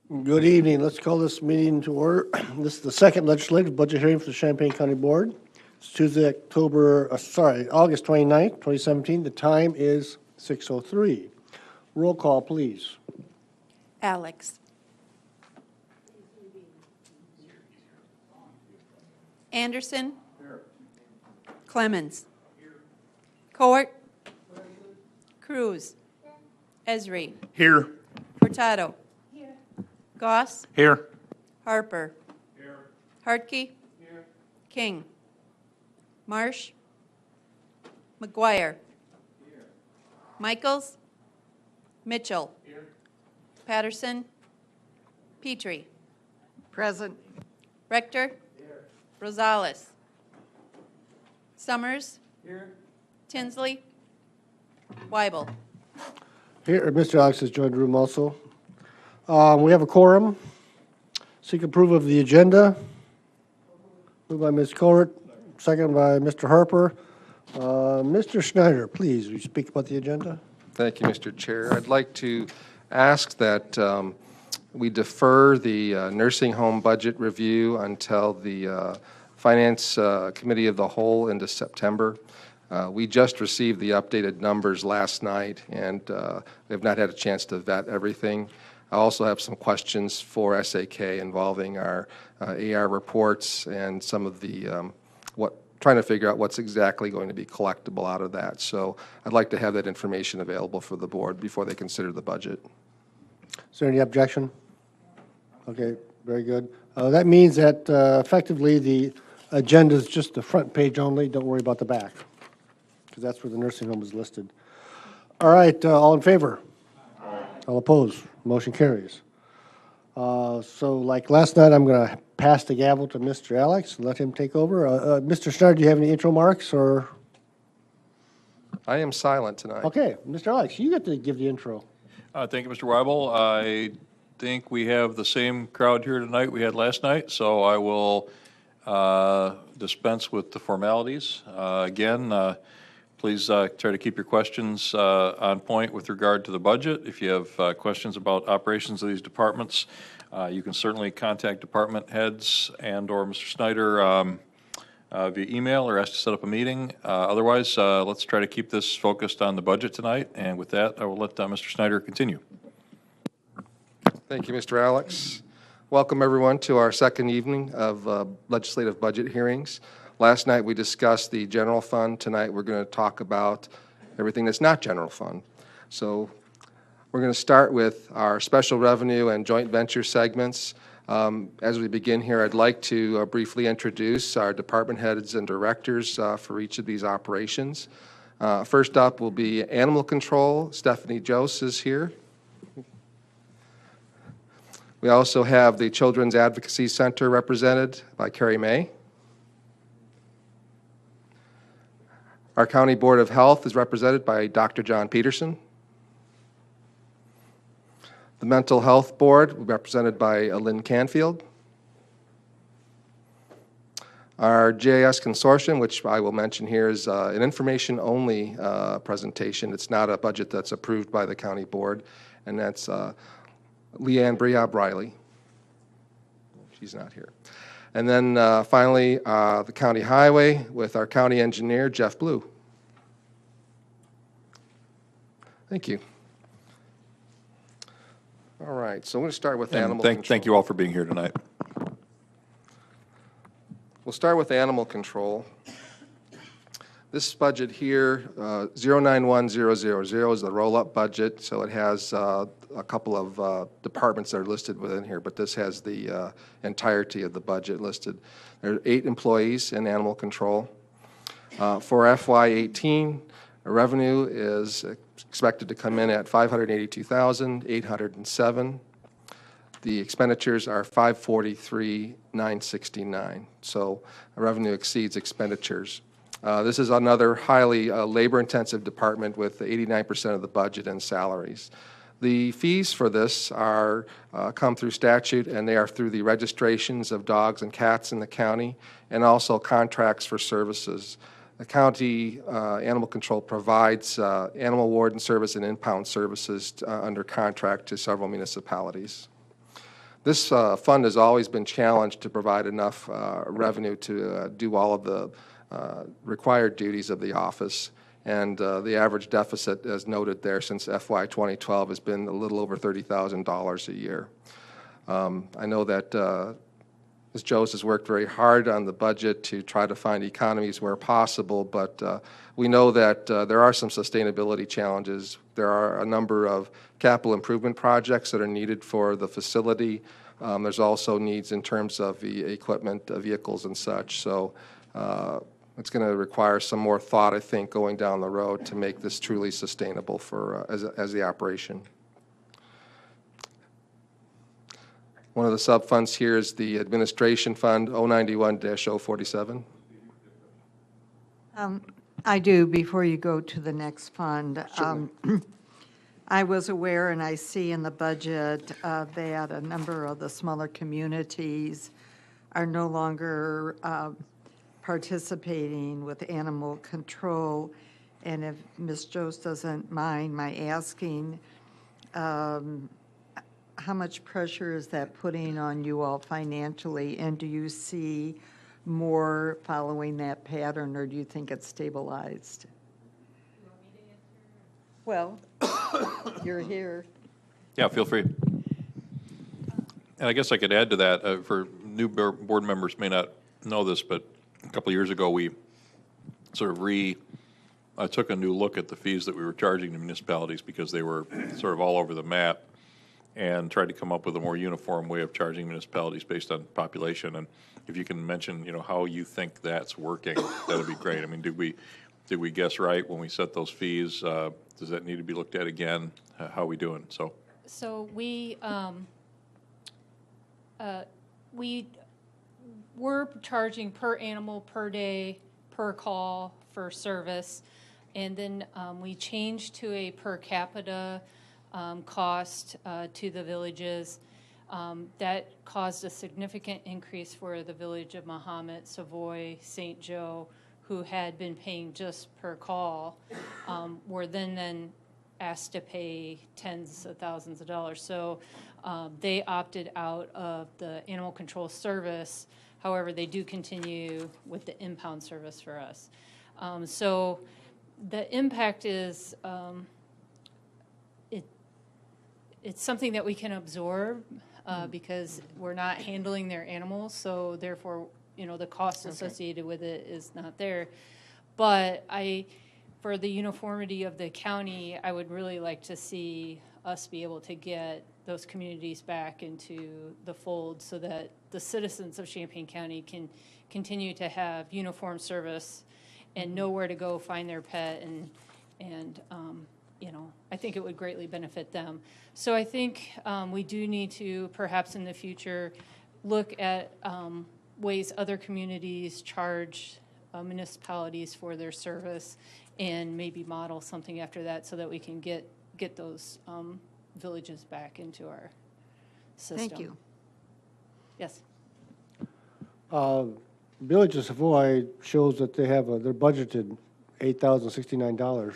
Good evening. Let's call this meeting to order. This is the second legislative budget hearing for the Champaign County Board. It's Tuesday, August 29th, 2017. The time is 6:03. Roll call, please. Alex. Anderson. Clemens. Court. Cruz. Esri. Here. Hurtado. Goss. Here. Harper. Hartke. King. Marsh. McGuire. Michaels. Mitchell. Patterson. Petrie. Present. Rector. Rosales. Summers. Tinsley. Weibel. Here, Mr. Alex has joined the room also. We have a quorum. Seek approval of the agenda. Moved by Ms. Court, second by Mr. Harper. Mr. Schneider, please, will you speak about the agenda? Thank you, Mr. Chair. I'd like to ask that we defer the nursing home budget review until the Finance Committee of the Whole into September. We just received the updated numbers last night, and we have not had a chance to vet everything. I also have some questions for SAK involving our AR reports and some of the trying to figure out what's exactly going to be collectible out of that. So I'd like to have that information available for the board before they consider the budget. Is there any objection? Okay, very good. That means that effectively the agenda is just the front page only. Don't worry about the back, because that's where the nursing home is listed. All right, all in favor? All opposed? Motion carries. So like last night, I'm going to pass the gavel to Mr. Alex and let him take over. Mr. Schneider, do you have any intro marks or? I am silent tonight. Okay, Mr. Alex, you get to give the intro. Thank you, Mr. Weibel. I think we have the same crowd here tonight we had last night, so I will dispense with the formalities. Again, please try to keep your questions on point with regard to the budget. If you have questions about operations of these departments, you can certainly contact department heads and or Mr. Snyder via email or ask to set up a meeting. Otherwise, let's try to keep this focused on the budget tonight. And with that, I will let Mr. Snyder continue. Thank you, Mr. Alex. Welcome, everyone, to our second evening of legislative budget hearings. Last night we discussed the general fund. Tonight we're going to talk about everything that's not general fund. So we're going to start with our special revenue and joint venture segments. As we begin here, I'd like to briefly introduce our department heads and directors for each of these operations. First up will be Animal Control. Stephanie Jose is here. We also have the Children's Advocacy Center represented by Carrie May. Our County Board of Health is represented by Dr. John Peterson. The Mental Health Board represented by Lynn Canfield. Our JIS Consortium, which I will mention here, is an information-only presentation. It's not a budget that's approved by the County Board, and that's Leanne Briab-Riley. She's not here. And then finally, the County Highway with our County Engineer, Jeff Blue. Thank you. All right, so I'm going to start with animal control. Thank you all for being here tonight. We'll start with animal control. This budget here, 091000 is the roll-up budget, so it has a couple of departments that are listed within here, but this has the entirety of the budget listed. There are 8 employees in animal control. For FY18, revenue is expected to come in at $582,807. The expenditures are $543,969. So revenue exceeds expenditures. This is another highly labor-intensive department with 89% of the budget in salaries. The fees for this are come through statute, and they are through the registrations of dogs and cats in the county, and also contracts for services. The county animal control provides animal warden service and impound services under contract to several municipalities. This fund has always been challenged to provide enough revenue to do all of the required duties of the office. And the average deficit, as noted there, since FY 2012 has been a little over $30,000 a year. I know that Ms. Joes has worked very hard on the budget to try to find economies where possible, but we know that there are some sustainability challenges. There are a number of capital improvement projects that are needed for the facility. There's also needs in terms of the equipment, vehicles and such. So it's going to require some more thought, I think, going down the road to make this truly sustainable for as the operation. One of the sub-funds here is the Administration Fund 091-047. I do, before you go to the next fund. I was aware, and I see in the budget that a number of the smaller communities are no longer participating with animal control. And if Ms. Jost doesn't mind my asking, how much pressure is that putting on you all financially? And do you see more following that pattern, or do you think it's stabilized? Well, you're here. Yeah, feel free. And I guess I could add to that, for new board members may not know this, but a couple of years ago, we sort of took a new look at the fees that we were charging the municipalities because they were sort of all over the map, and tried to come up with a more uniform way of charging municipalities based on population. And if you can mention, how you think that's working, that'd be great. I mean, did we guess right when we set those fees? Does that need to be looked at again? How are we doing? So we were charging per animal, per day, per call for service, and then we changed to a per capita cost to the villages. That caused a significant increase for the village of Mahomet, Savoy, St. Joe, who had been paying just per call, were then asked to pay tens of thousands of dollars. So they opted out of the animal control service. However, they do continue with the impound service for us. So the impact is it's something that we can absorb because we're not handling their animals, so therefore, the cost associated with it is not there. But for the uniformity of the county, I would really like to see us be able to get those communities back into the fold so that the citizens of Champaign County can continue to have uniform service and know where to go find their pet, and I think it would greatly benefit them. So I think we do need to, perhaps in the future, look at ways other communities charge municipalities for their service, and maybe model something after that so that we can get those villages back into our system. Thank you. Yes. Village of Savoy shows that they have, they're budgeted $8,069.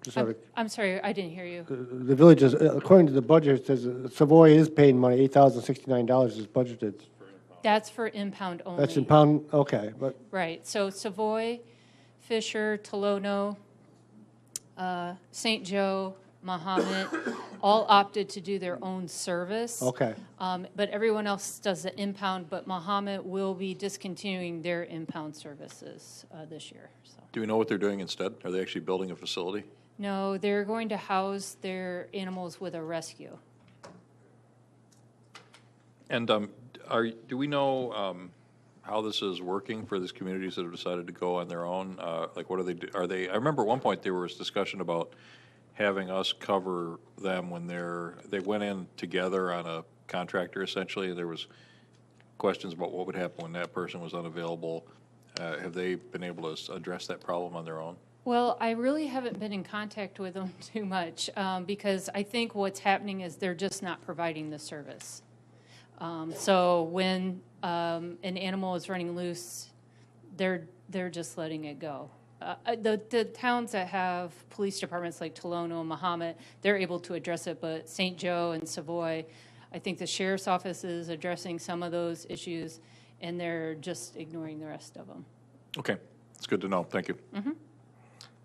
Just out of, I'm sorry, I didn't hear you. the village is, according to the budget, it says Savoy is paying money, $8,069 is budgeted. That's for impound only. That's in pound, okay, but, Right, so Savoy, Fisher, Tolono, St. Joe, Mahomet, all opted to do their own service. okay. But everyone else does the impound, but Mahomet will be discontinuing their impound services this year. So. Do we know what they're doing instead? Are they actually building a facility? No, they're going to house their animals with a rescue. And do we know how this is working for these communities that have decided to go on their own? Like, what do they do? I remember at one point there was discussion about having us cover them when they went in together on a contractor, essentially. There was questions about what would happen when that person was unavailable. Have they been able to address that problem on their own? Well, I really haven't been in contact with them too much because I think what's happening is they're just not providing the service. So when an animal is running loose, they're just letting it go. The towns that have police departments like Tolono and Mahomet, they're able to address it, but St. Joe and Savoy, I think the sheriff's office is addressing some of those issues, and they're just ignoring the rest of them. Okay, it's good to know. Thank you.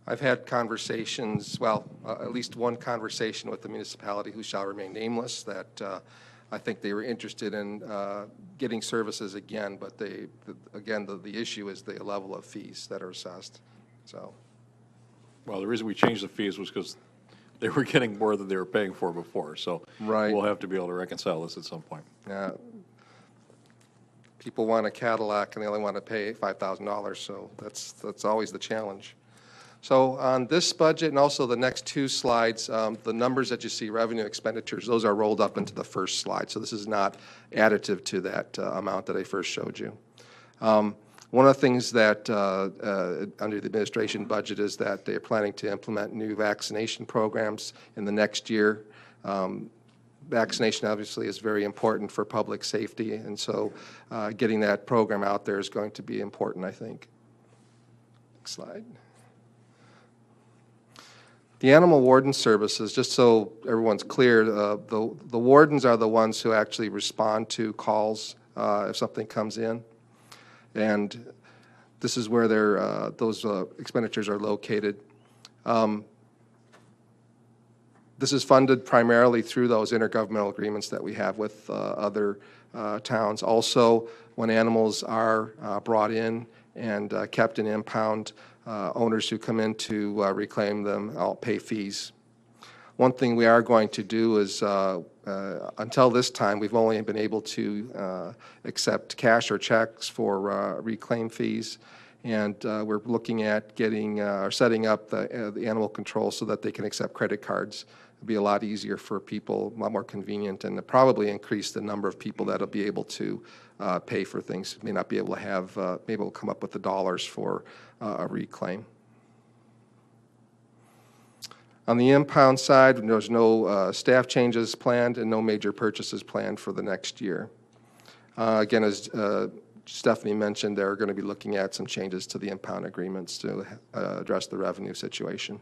I've had conversations, well, at least one conversation with the municipality who shall remain nameless, that I think they were interested in getting services again, but the issue is the level of fees that are assessed, so. Well, the reason we changed the fees was because they were getting more than they were paying for before, so Right. we'll have to be able to reconcile this at some point. Yeah. People want a Cadillac and they only want to pay $5,000, so that's always the challenge. So on this budget and also the next two slides, the numbers that you see, revenue expenditures, those are rolled up into the first slide. So this is not additive to that amount that I first showed you. One of the things that under the administration budget is that they're planning to implement new vaccination programs in the next year. Vaccination obviously is very important for public safety, and so getting that program out there is going to be important, I think. Next slide. The animal warden services, just so everyone's clear, the wardens are the ones who actually respond to calls if something comes in. And this is where those expenditures are located. This is funded primarily through those intergovernmental agreements that we have with other towns. Also, when animals are brought in and kept in impound, owners who come in to reclaim them all pay fees. One thing we are going to do is, until this time, we've only been able to accept cash or checks for reclaim fees, and we're looking at getting or setting up the animal control so that they can accept credit cards. It'll be a lot easier for people, a lot more convenient, and probably increase the number of people that'll be able to pay for things. May not be able to have, be able to come up with the dollars for a reclaim. On the impound side, there's no staff changes planned and no major purchases planned for the next year. Again, as Stephanie mentioned, they're going to be looking at some changes to the impound agreements to address the revenue situation.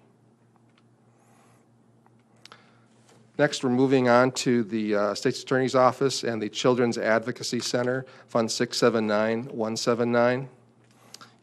Next, we're moving on to the State's Attorney's Office and the Children's Advocacy Center, Fund 679179.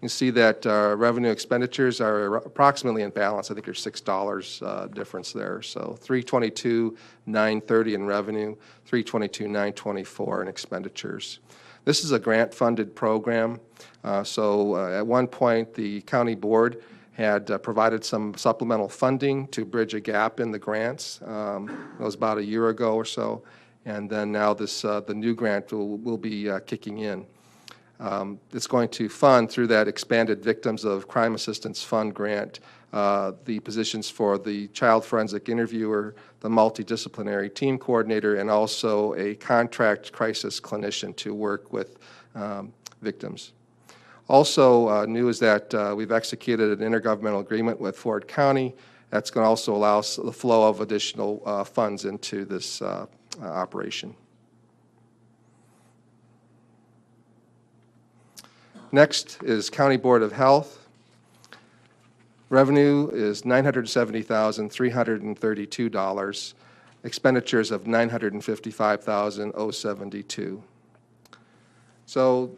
You see that revenue expenditures are approximately in balance. I think there's $6 difference there. So $322,930 in revenue, $322,924 in expenditures. This is a grant-funded program. At one point, the county board had provided some supplemental funding to bridge a gap in the grants. It was about a year ago or so. And then now this the new grant will be kicking in. It's going to fund through that expanded Victims of Crime Assistance Fund grant the positions for the child forensic interviewer, the multidisciplinary team coordinator, and also a contract crisis clinician to work with victims. Also new is that we've executed an intergovernmental agreement with Ford County. That's going to also allow the flow of additional funds into this operation. Next is County Board of Health. Revenue is $970,332. Expenditures of $955,072. So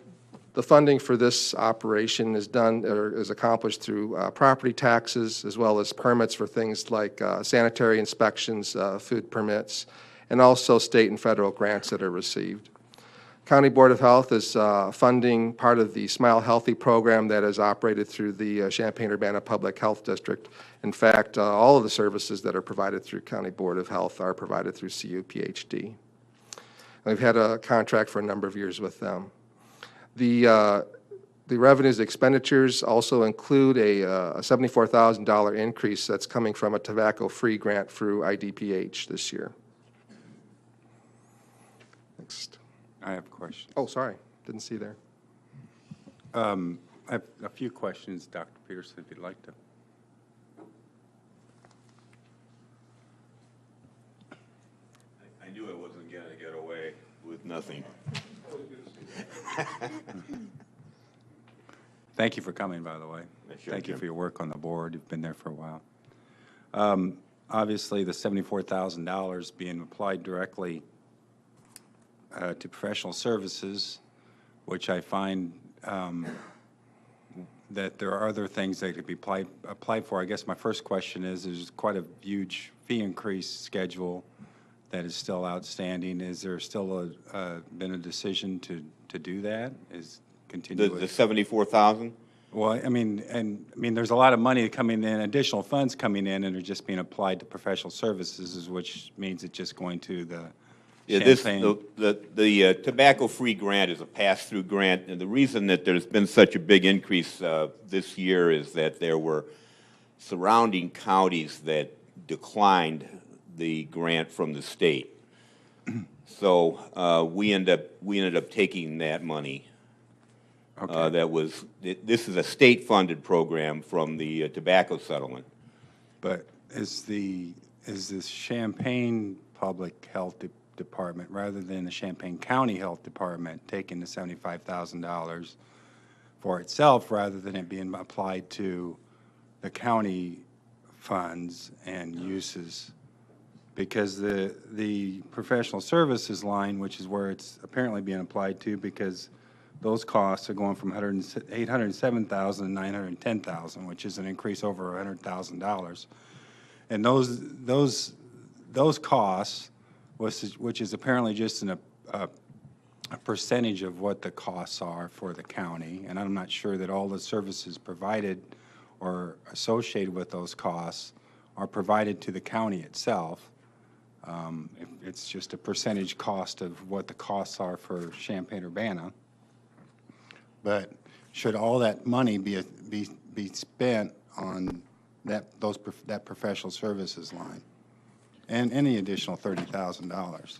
the funding for this operation is done or is accomplished through property taxes as well as permits for things like sanitary inspections, food permits, and also state and federal grants that are received. County Board of Health is funding part of the Smile Healthy program that is operated through the Champaign-Urbana Public Health District. In fact, all of the services that are provided through County Board of Health are provided through CUPHD. We've had a contract for a number of years with them. The revenues expenditures also include a $74,000 increase that's coming from a tobacco-free grant through IDPH this year. Next. I have a question. Oh, sorry, didn't see there. I have a few questions, Dr. Pearson, if you'd like to. I knew I wasn't going to get away with nothing. Thank you for coming, by the way. Sure, Thank you Jim. for your work on the board. You've been there for a while. Obviously, the $74,000 being applied directly to professional services, which I find that there are other things that could be applied for. I guess my first question is, there's quite a huge fee increase schedule that is still outstanding. Is there still been a decision to do that? Is continue The with? 74,000? Well, I mean, there's a lot of money coming in, additional funds coming in, and are just being applied to professional services, which means it's just going to the Yeah, Champaign. the tobacco-free grant is a pass-through grant, and the reason that there's been such a big increase this year is that there were surrounding counties that declined the grant from the state. So we ended up taking that money. Okay. This is a state-funded program from the tobacco settlement. But is the Champaign Public Health Department, rather than the Champaign County Health Department, taking the $75,000 for itself, rather than it being applied to the county funds and uses? Because the professional services line, which is where it's apparently being applied to, because those costs are going from $807,000 to $910,000, which is an increase over $100,000. And those costs, which is apparently just a percentage of what the costs are for the county, and I'm not sure that all the services provided or associated with those costs are provided to the county itself. It's just a percentage cost of what the costs are for Champaign-Urbana. But should all that money be spent on that professional services line, and any additional $30,000?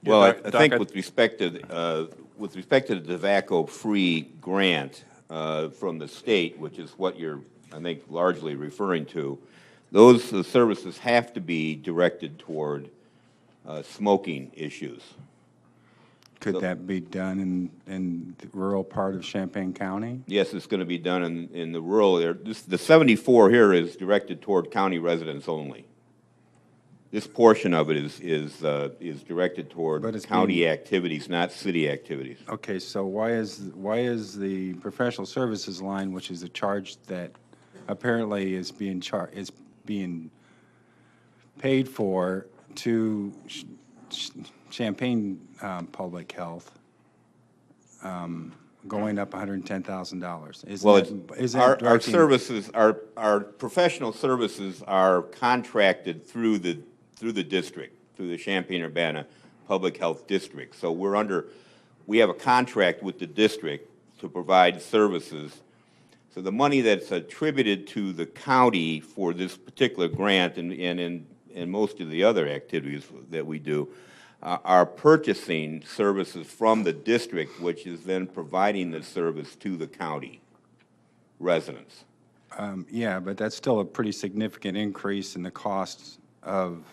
Well, I Doc, think I- with respect to the tobacco-free grant from the state, which is what you're, I think, largely referring to, those services have to be directed toward smoking issues. Could that be done in the rural part of Champaign County? Yes, it's going to be done in the rural area. The 74 here is directed toward county residents only. This portion of it is directed But toward it's county being- activities, not city activities. Okay, so why is the professional services line, which is a charge that apparently is being paid for to Champaign Public Health, going up $110,000? Well, our directing- services, our professional services are contracted through the district, through the Champaign-Urbana Public Health District. So we have a contract with the district to provide services. So the money that's attributed to the county for this particular grant and in most of the other activities that we do are purchasing services from the district, which is then providing the service to the county residents. Yeah, but that's still a pretty significant increase in the costs of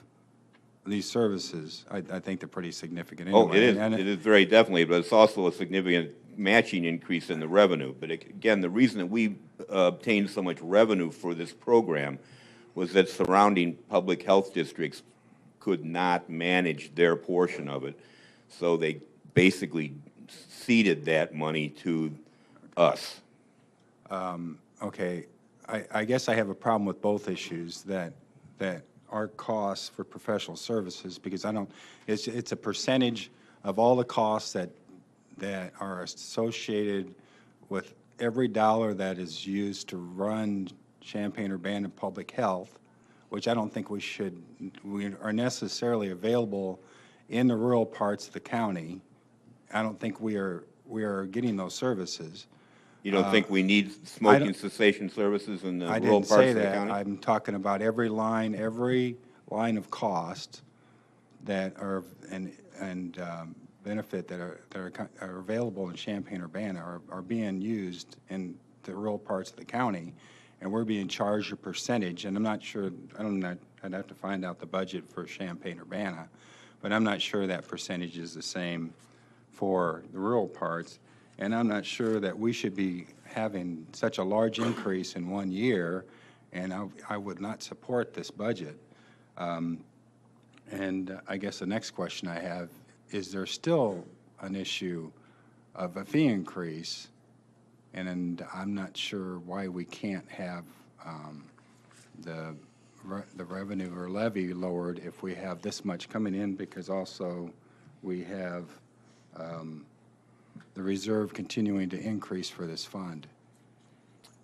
these services. I think they're pretty significant anyway. Oh, it is. And It is very definitely, but it's also a significant matching increase in the revenue. But again, the reason that we obtained so much revenue for this program was that surrounding public health districts could not manage their portion of it. So they basically ceded that money to us. Okay, I guess I have a problem with both issues, that our costs for professional services, because it's a percentage of all the costs that are associated with every dollar that is used to run Champaign-Urbana Public Health, which I don't think we are necessarily available in the rural parts of the county. I don't think we are getting those services. You don't think we need smoking cessation services in the I rural didn't parts say of the that. county? I'm talking about every line of cost that are, and benefit that are available in Champaign-Urbana are being used in the rural parts of the county, and we're being charged a percentage, and I'm not sure, I'd have to find out the budget for Champaign-Urbana, but I'm not sure that percentage is the same for the rural parts, and I'm not sure that we should be having such a large increase in one year, and I would not support this budget. And I guess the next question I have, is there still an issue of a fee increase? And I'm not sure why we can't have the revenue or levy lowered if we have this much coming in, because also we have the reserve continuing to increase for this fund.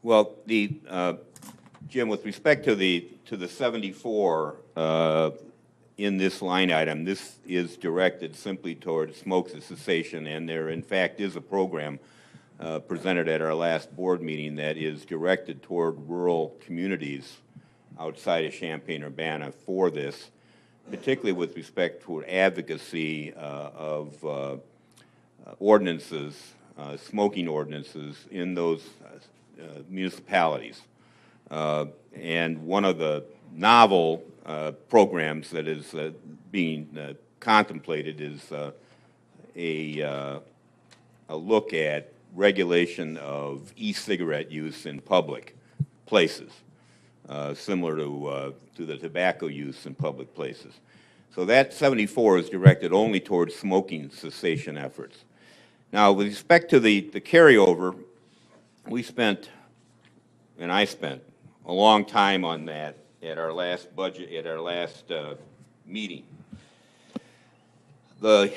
Well, Jim, with respect to the 74 in this line item, this is directed simply toward smoke cessation, and there in fact is a program presented at our last board meeting that is directed toward rural communities outside of Champaign-Urbana for this, particularly with respect to advocacy of ordinances, smoking ordinances in those municipalities. And one of the novel programs that is being contemplated is a look at regulation of e-cigarette use in public places, similar to the tobacco use in public places. So that 74 is directed only towards smoking cessation efforts. Now, with respect to the carryover, we spent, and I spent, a long time on that at our last budget, at our last meeting. I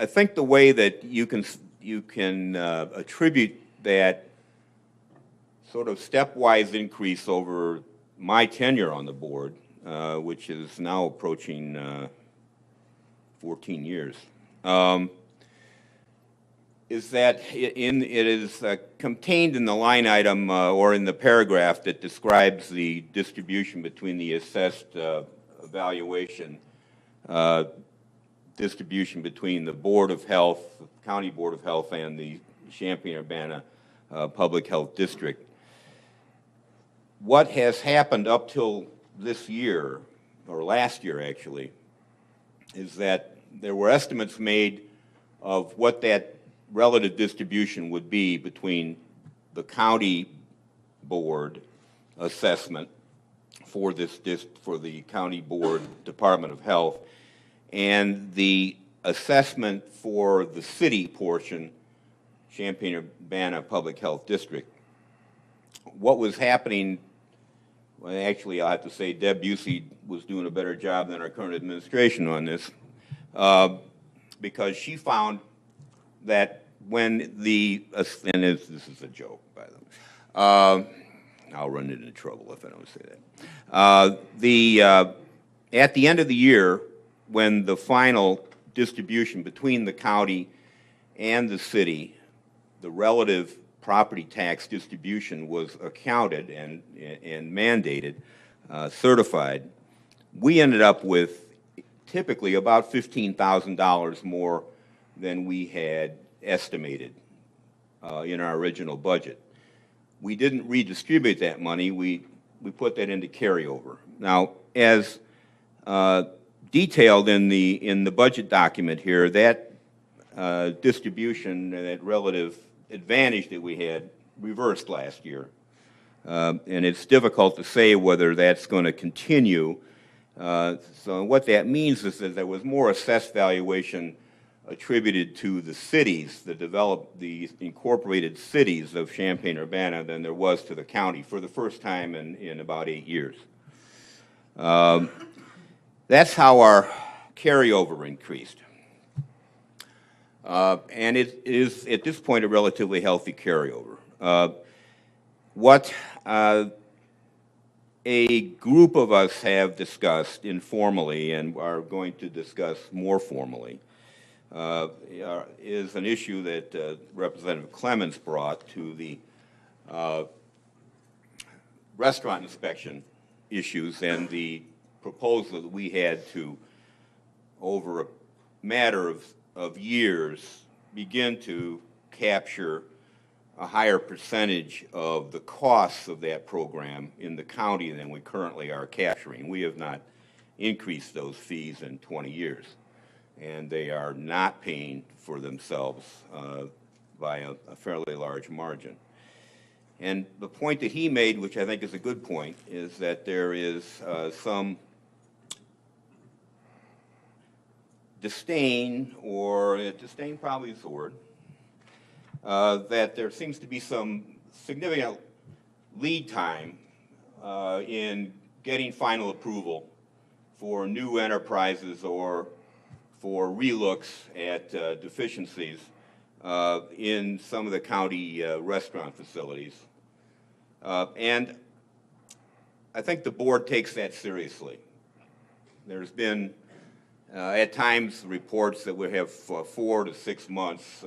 think the way that you can attribute that sort of stepwise increase over my tenure on the board, which is now approaching 14 years, is that it is contained in the line item or in the paragraph that describes the distribution between the assessed evaluation distribution between the Board of Health, the County Board of Health, and the Champaign-Urbana Public Health District. What has happened up till this year, or last year actually, is that there were estimates made of what that relative distribution would be between the county board assessment for for the county board Department of Health and the assessment for the city portion, Champaign-Urbana Public Health District. What was happening, well, actually I'll have to say Deb Busey was doing a better job than our current administration on this, because she found that when and this is a joke, by the way, I'll run into trouble if I don't say that. At the end of the year, when the final distribution between the county and the city, the relative property tax distribution was accounted and mandated, certified, we ended up with typically about $15,000 more than we had estimated in our original budget. We didn't redistribute that money. We put that into carryover. Now, as detailed in the budget document here, that distribution, that relative advantage that we had, reversed last year. And it's difficult to say whether that's going to continue. So what that means is that there was more assessed valuation attributed to the cities, the incorporated cities of Champaign-Urbana than there was to the county for the first time in about 8 years. That's how our carryover increased. And it is, at this point, a relatively healthy carryover. What a group of us have discussed informally and are going to discuss more formally is an issue that Representative Clemens brought to the restaurant inspection issues and the proposal that we had to, over a matter of years, begin to capture a higher percentage of the costs of that program in the county than we currently are capturing. We have not increased those fees in 20 years, and they are not paying for themselves by a fairly large margin. And the point that he made, which I think is a good point, is that there is some disdain, or disdain probably is the word, that there seems to be some significant lead time in getting final approval for new enterprises or for relooks at deficiencies in some of the county restaurant facilities. And I think the board takes that seriously. There's been, at times, reports that we have 4 to 6 months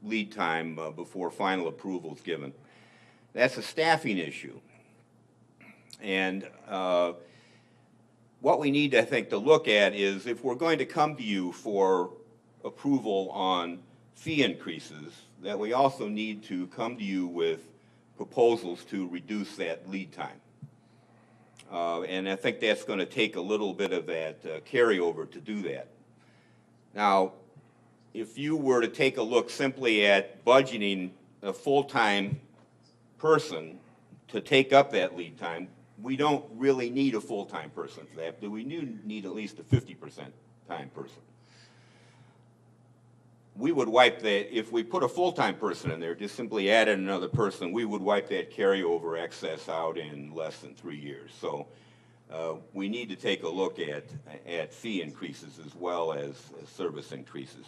lead time before final approval is given. That's a staffing issue. And what we need, I think, to look at is if we're going to come to you for approval on fee increases, that we also need to come to you with proposals to reduce that lead time. And I think that's going to take a little bit of that carryover to do that. Now, if you were to take a look simply at budgeting a full-time person to take up that lead time, we don't really need a full-time person for that, but we do need at least a 50% time person. We would wipe that, if we put a full-time person in there, just simply add in another person, we would wipe that carryover excess out in less than 3 years. So we need to take a look at fee increases as well as service increases.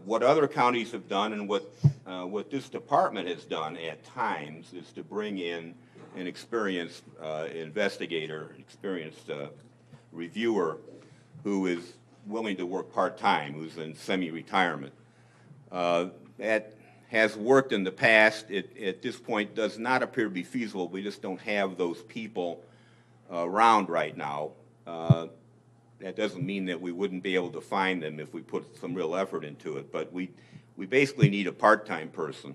What other counties have done and what this department has done at times is to bring in an experienced investigator, experienced reviewer who is willing to work part-time, who's in semi-retirement. That has worked in the past. It, at this point, does not appear to be feasible. We just don't have those people around right now. That doesn't mean that we wouldn't be able to find them if we put some real effort into it, but we basically need a part-time person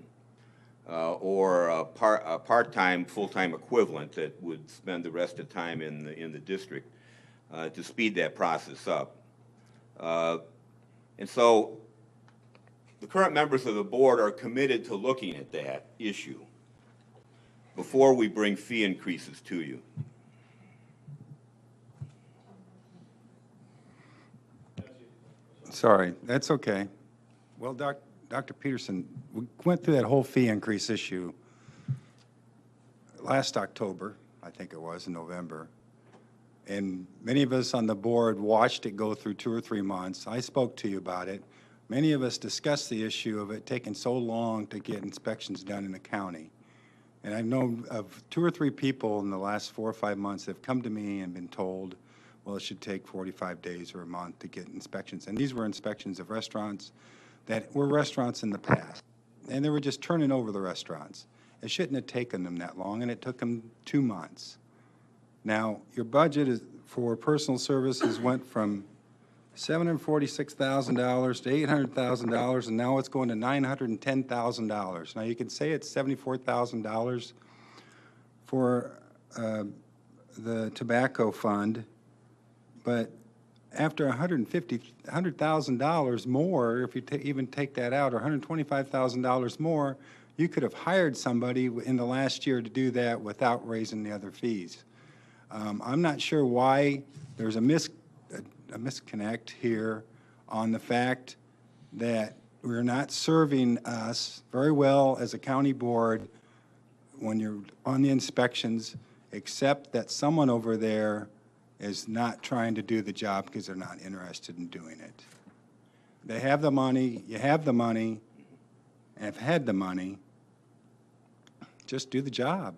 or a part-time, full-time equivalent that would spend the rest of the time in the district to speed that process up. And so the current members of the board are committed to looking at that issue before we bring fee increases to you. Sorry, that's okay. Well, Dr. Peterson, we went through that whole fee increase issue last October, I think it was, in November. And many of us on the board watched it go through 2 or 3 months. I spoke to you about it. Many of us discussed the issue of it taking so long to get inspections done in the county. And I've known of 2 or 3 people in the last 4 or 5 months that have come to me and been told, well, it should take 45 days or a month to get inspections. And these were inspections of restaurants that were restaurants in the past. And they were just turning over the restaurants. It shouldn't have taken them that long, and it took them 2 months. Now, your budget is, for personal services went from $746,000 to $800,000, and now it's going to $910,000. Now, you can say it's $74,000 for the tobacco fund, but after $100,000 more, if you even take that out, or $125,000 more, you could have hired somebody in the last year to do that without raising the other fees. I'm not sure why there's a misconnect here on the fact that we're not serving us very well as a county board when you're on the inspections, except that someone over there is not trying to do the job because they're not interested in doing it. They have the money, you have the money, and have had the money. Just do the job.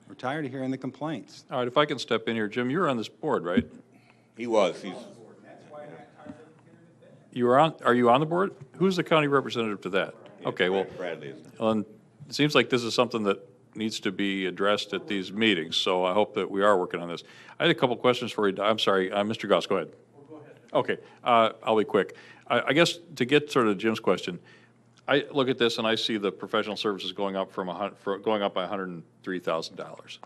We're tired of hearing the complaints. All right, if I can step in here, Jim, you're on this board, right? He was. He's. Are you on the board? Who's the county representative to that? Okay, well, Bradley is. and it seems like this is something that needs to be addressed at these meetings, so I hope that we are working on this. I had a couple questions for you. I'm sorry, Mr. Goss, go ahead. Okay, I'll be quick. I guess to get sort of Jim's question, I look at this and I see the professional services going up going up by $103,000.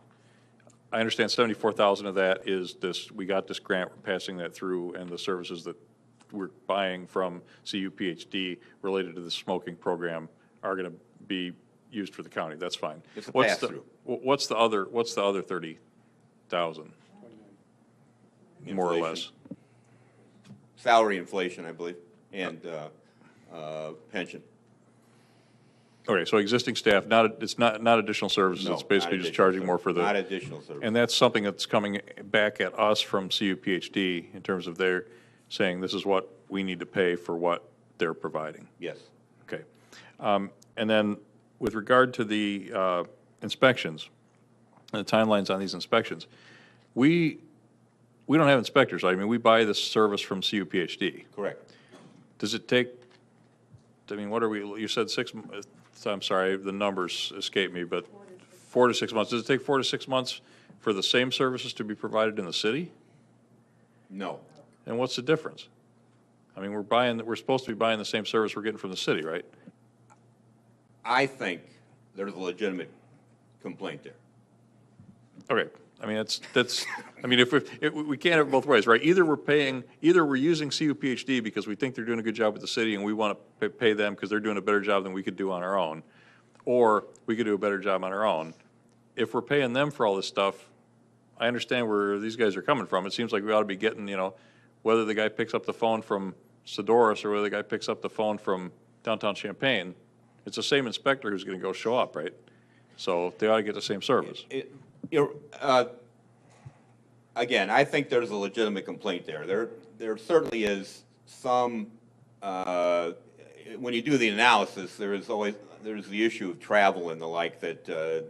I understand $74,000 of that is this. We got this grant, we're passing that through, and the services that we're buying from CUPHD related to the smoking program are going to be used for the county. That's fine. It's a What's the- pass-through. What's the other 30,000? More or less. Salary inflation, I believe, and pension. Okay, so existing staff, it's not additional services, No, it's basically not just additional charging more for the. Not additional service. And that's something that's coming back at us from CUPHD in terms of their saying, this is what we need to pay for what they're providing. Yes. Okay. And then with regard to the inspections, and the timelines on these inspections, we don't have inspectors. I mean, we buy this service from CUPHD. Correct. Does it take, I mean, what are we, you said I'm sorry, the numbers escape me, but 4 to 6 months. Does it take 4 to 6 months for the same services to be provided in the city? No. And what's the difference? I mean, we're supposed to be buying the same service we're getting from the city, right? I think there's a legitimate complaint there. Okay, I mean, that's, I mean, if we can't have it both ways, right? Either we're using CUPHD because we think they're doing a good job with the city and we want to pay them because they're doing a better job than we could do on our own, or we could do a better job on our own. If we're paying them for all this stuff, I understand where these guys are coming from. It seems like we ought to be getting, whether the guy picks up the phone from Sedoris or whether the guy picks up the phone from downtown Champaign, it's the same inspector who's going to go show up, right? So they ought to get the same service. Again, I think there's a legitimate complaint there. There certainly is some, when you do the analysis, there's the issue of travel and the like that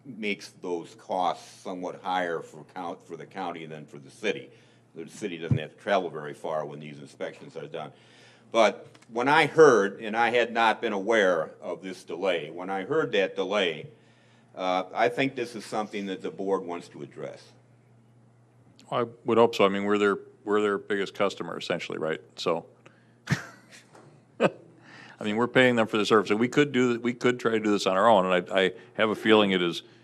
makes those costs somewhat higher for the county than for the city. The city doesn't have to travel very far when these inspections are done. But when I heard, and I had not been aware of this delay, when I heard that delay, I think this is something that the board wants to address. I would hope so. I mean, we're their biggest customer essentially, right? So, I mean, we're paying them for the service, and we could try to do this on our own, and I have a feeling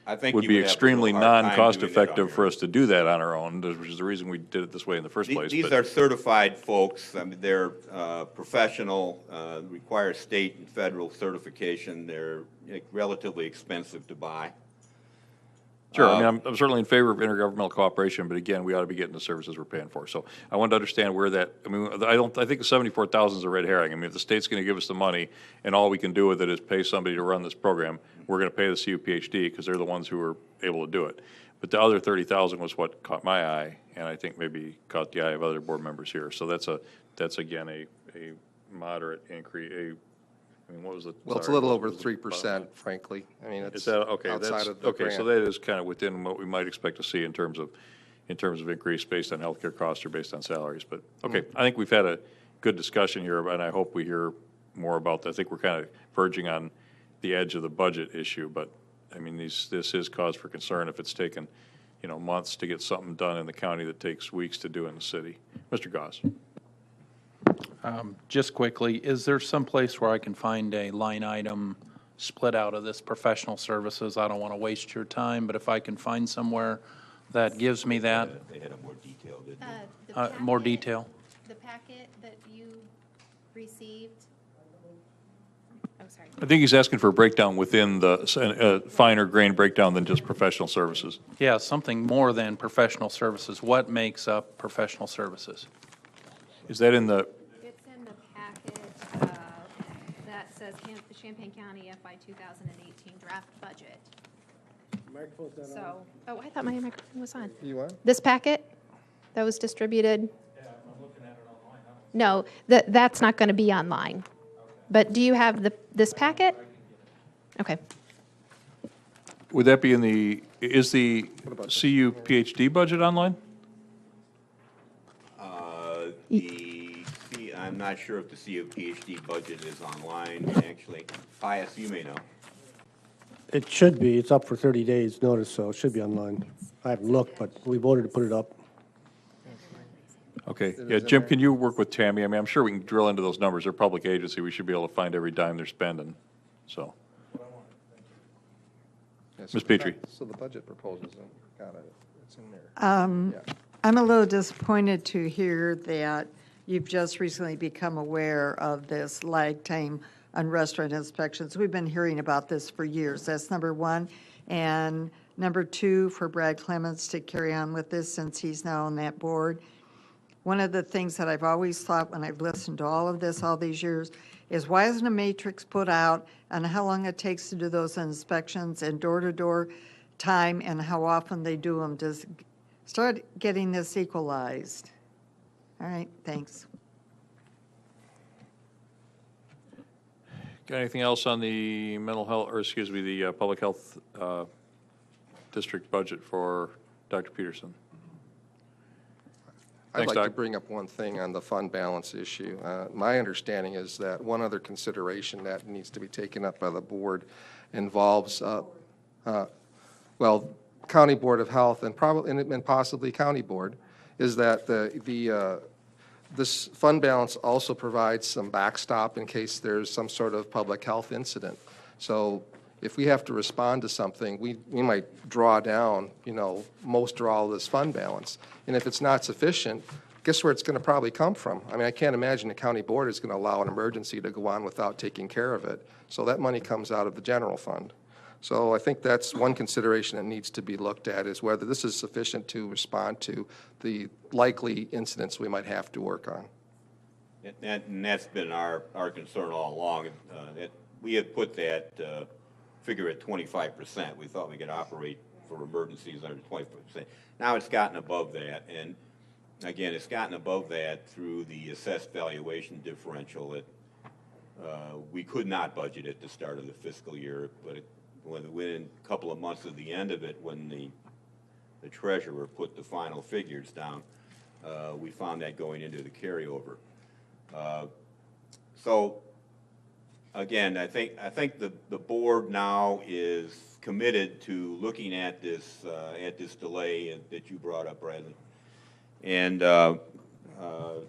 I think would you be would have a extremely real hard time non-cost doing that on effective your for own. us to do that on our own, which is the reason we did it this way in the first place. These but- are certified folks. I mean, they're professional, require state and federal certification. They're relatively expensive to buy. Sure, I mean, I'm certainly in favor of intergovernmental cooperation, but again, we ought to be getting the services we're paying for. So I wanted to understand where that, I mean, I think the 74,000 is a red herring. I mean, if the state's going to give us the money and all we can do with it is pay somebody to run this program, we're going to pay the CUPHD because they're the ones who are able to do it. But the other 30,000 was what caught my eye, and I think maybe caught the eye of other board members here. So that's again, a moderate increase, I mean, what was the? Well, it's a sorry, little what over was the- 3%, frankly. I mean, Is it's that, okay, outside that's, of the okay, so grant. that is kind of within what we might expect to see in terms of increase based on healthcare costs or based on salaries, but, okay, I think we've had a good discussion here, and I hope we hear more about that. I think we're kind of verging on the edge of the budget issue, but, I mean, this is cause for concern if it's taken, months to get something done in the county that takes weeks to do in the city. Mr. Goss? Just quickly, is there some place where I can find a line item split out of this professional services? I don't want to waste your time, but if I can find somewhere that gives me that, They had a more detailed, didn't they? The more packet- detail. The packet that you received. Oh, sorry. I think he's asking for a breakdown within the, finer grain breakdown than just professional services. Yeah, something more than professional services. What makes up professional services? Is that in the, It's in the packet that says the Champaign County FY 2018 draft budget. So, oh, I thought my microphone was on. You want? This packet that was distributed? No, that's not going to be online. But do you have this packet? Okay. would that be in is the CUPHD budget online? I'm not sure if the CUPHD budget is online, actually. Pius, you may know. It should be. It's up for 30 days notice, so it should be online. I haven't looked, but we voted to put it up. Okay, yeah, Jim, can you work with Tammy? I mean, I'm sure we can drill into those numbers. They're a public agency. We should be able to find every dime they're spending, so. Yeah, Ms. Petrie. So the budget proposals, got it, it's in there. I'm a little disappointed to hear that you've just recently become aware of this lag time on restaurant inspections. We've been hearing about this for years. That's number one. And number two, for Brad Clements to carry on with this since he's now on that board. One of the things that I've always thought when I've listened to all of this all these years is why isn't a matrix put out on how long it takes to do those inspections and door-to-door time and how often they do them? Just start getting this equalized. All right, thanks. Got anything else on the mental health, or excuse me, the public health district budget for Dr. Peterson? I'd Thanks, like to Doc. bring up one thing on the fund balance issue. My understanding is that one other consideration that needs to be taken up by the board involves, well, County Board of Health and probably, and possibly County Board, is that this fund balance also provides some backstop in case there's some sort of public health incident. So if we have to respond to something, we might draw down, most or all of this fund balance. And if it's not sufficient, guess where it's going to probably come from? I mean, I can't imagine the county board is going to allow an emergency to go on without taking care of it. So that money comes out of the general fund. So I think that's one consideration that needs to be looked at, is whether this is sufficient to respond to the likely incidents we might have to work on. And that's been our concern all along. We had put that figure at 25%. We thought we could operate for emergencies under 25%. Now it's gotten above that, and again, it's gotten above that through the assessed valuation differential that we could not budget at the start of the fiscal year, but within a couple of months of the end of it, when the treasurer put the final figures down, we found that going into the carryover. So again, I think the board now is committed to looking at this delay that you brought up, Bradley, and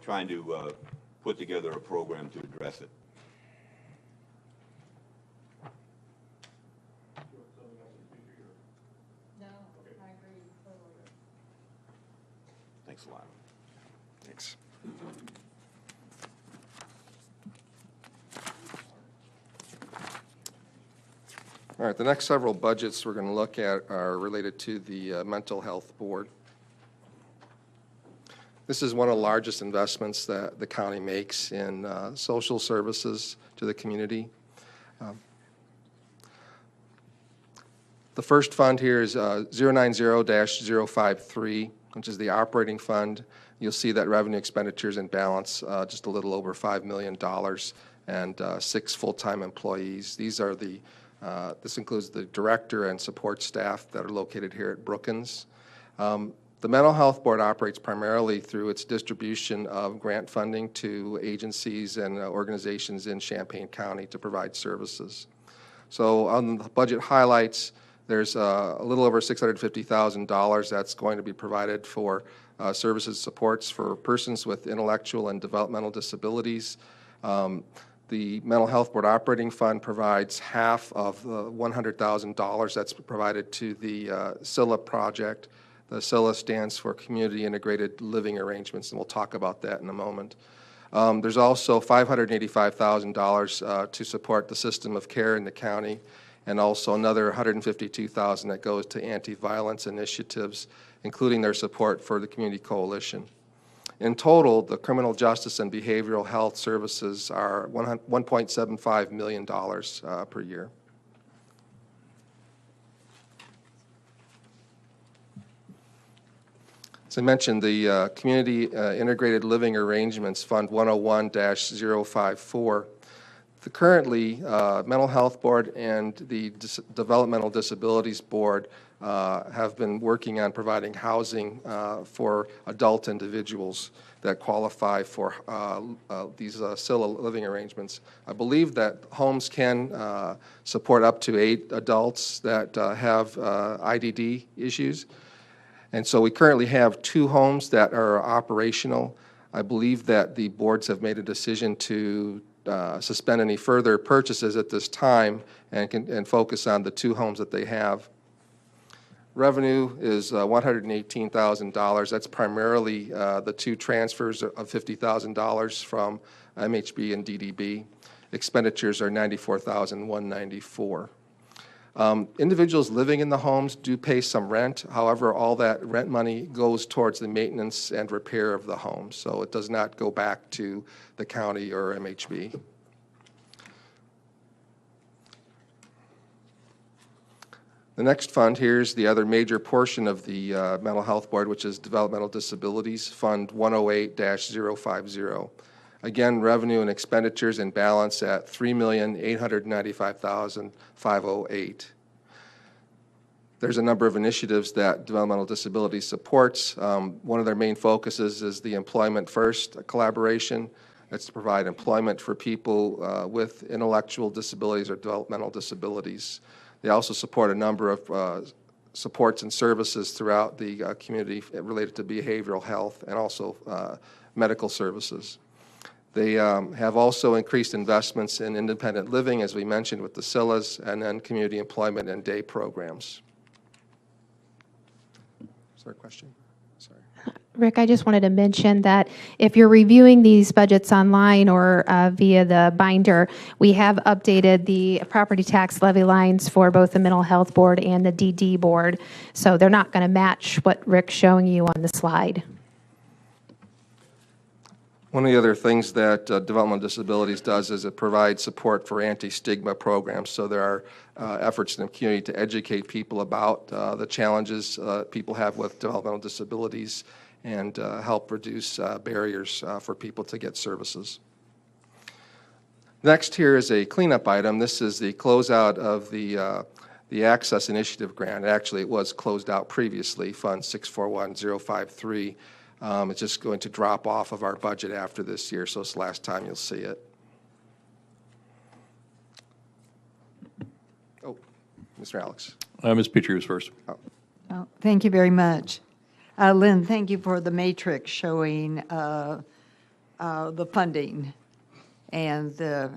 trying to put together a program to address it. No, I agree totally. Thanks a lot. Thanks. All right, the next several budgets we're going to look at are related to the Mental Health Board. This is one of the largest investments that the county makes in social services to the community. The first fund here is 090-053, which is the operating fund. You'll see that revenue expenditures and balance just a little over $5 million and 6 full-time employees. These are this includes the director and support staff that are located here at Brookins. The Mental Health Board operates primarily through its distribution of grant funding to agencies and organizations in Champaign County to provide services. So on the budget highlights, there's a little over $650,000 that's going to be provided for services supports for persons with intellectual and developmental disabilities. The Mental Health Board Operating Fund provides half of the $100,000 that's provided to the CILA project. The CILA stands for Community Integrated Living Arrangements, and we'll talk about that in a moment. There's also $585,000 to support the system of care in the county, and also another $152,000 that goes to anti-violence initiatives, including their support for the Community Coalition. In total, the criminal justice and behavioral health services are $1.75 million per year. As I mentioned, the Community Integrated Living Arrangements Fund 101-054. Currently, Mental Health Board and the Developmental Disabilities Board have been working on providing housing for adult individuals that qualify for these CILA living arrangements. I believe that homes can support up to 8 adults that have IDD issues. And so we currently have 2 homes that are operational. I believe that the boards have made a decision to suspend any further purchases at this time and focus on the 2 homes that they have. Revenue is $118,000. That's primarily the two transfers of $50,000 from MHB and DDB. Expenditures are $94,194. Individuals living in the homes do pay some rent. However, all that rent money goes towards the maintenance and repair of the home, so it does not go back to the county or MHB. The next fund here is the other major portion of the Mental Health Board, which is Developmental Disabilities, Fund 108-050. Again, revenue and expenditures in balance at $3,895,508. There's a number of initiatives that Developmental Disabilities supports. One of their main focuses is the Employment First collaboration. That's to provide employment for people with intellectual disabilities or developmental disabilities. They also support a number of supports and services throughout the community related to behavioral health and also medical services. They have also increased investments in independent living, as we mentioned, with the SILAs, and then community employment and day programs. Is there a question? Sorry. Rick, I just wanted to mention that if you're reviewing these budgets online or via the binder, we have updated the property tax levy lines for both the Mental Health Board and the DD Board. So they're not going to match what Rick's showing you on the slide. One of the other things that Developmental Disabilities does is it provides support for anti-stigma programs. So there are efforts in the community to educate people about the challenges people have with developmental disabilities and help reduce barriers for people to get services. Next here is a cleanup item. This is the closeout of the Access Initiative grant. Actually, it was closed out previously, Fund 641053. It's just going to drop off of our budget after this year, so it's the last time you'll see it. Oh, Mr. Alex. Ms. Petrie was first. Oh, thank you very much. Lynn, thank you for the matrix showing the funding and the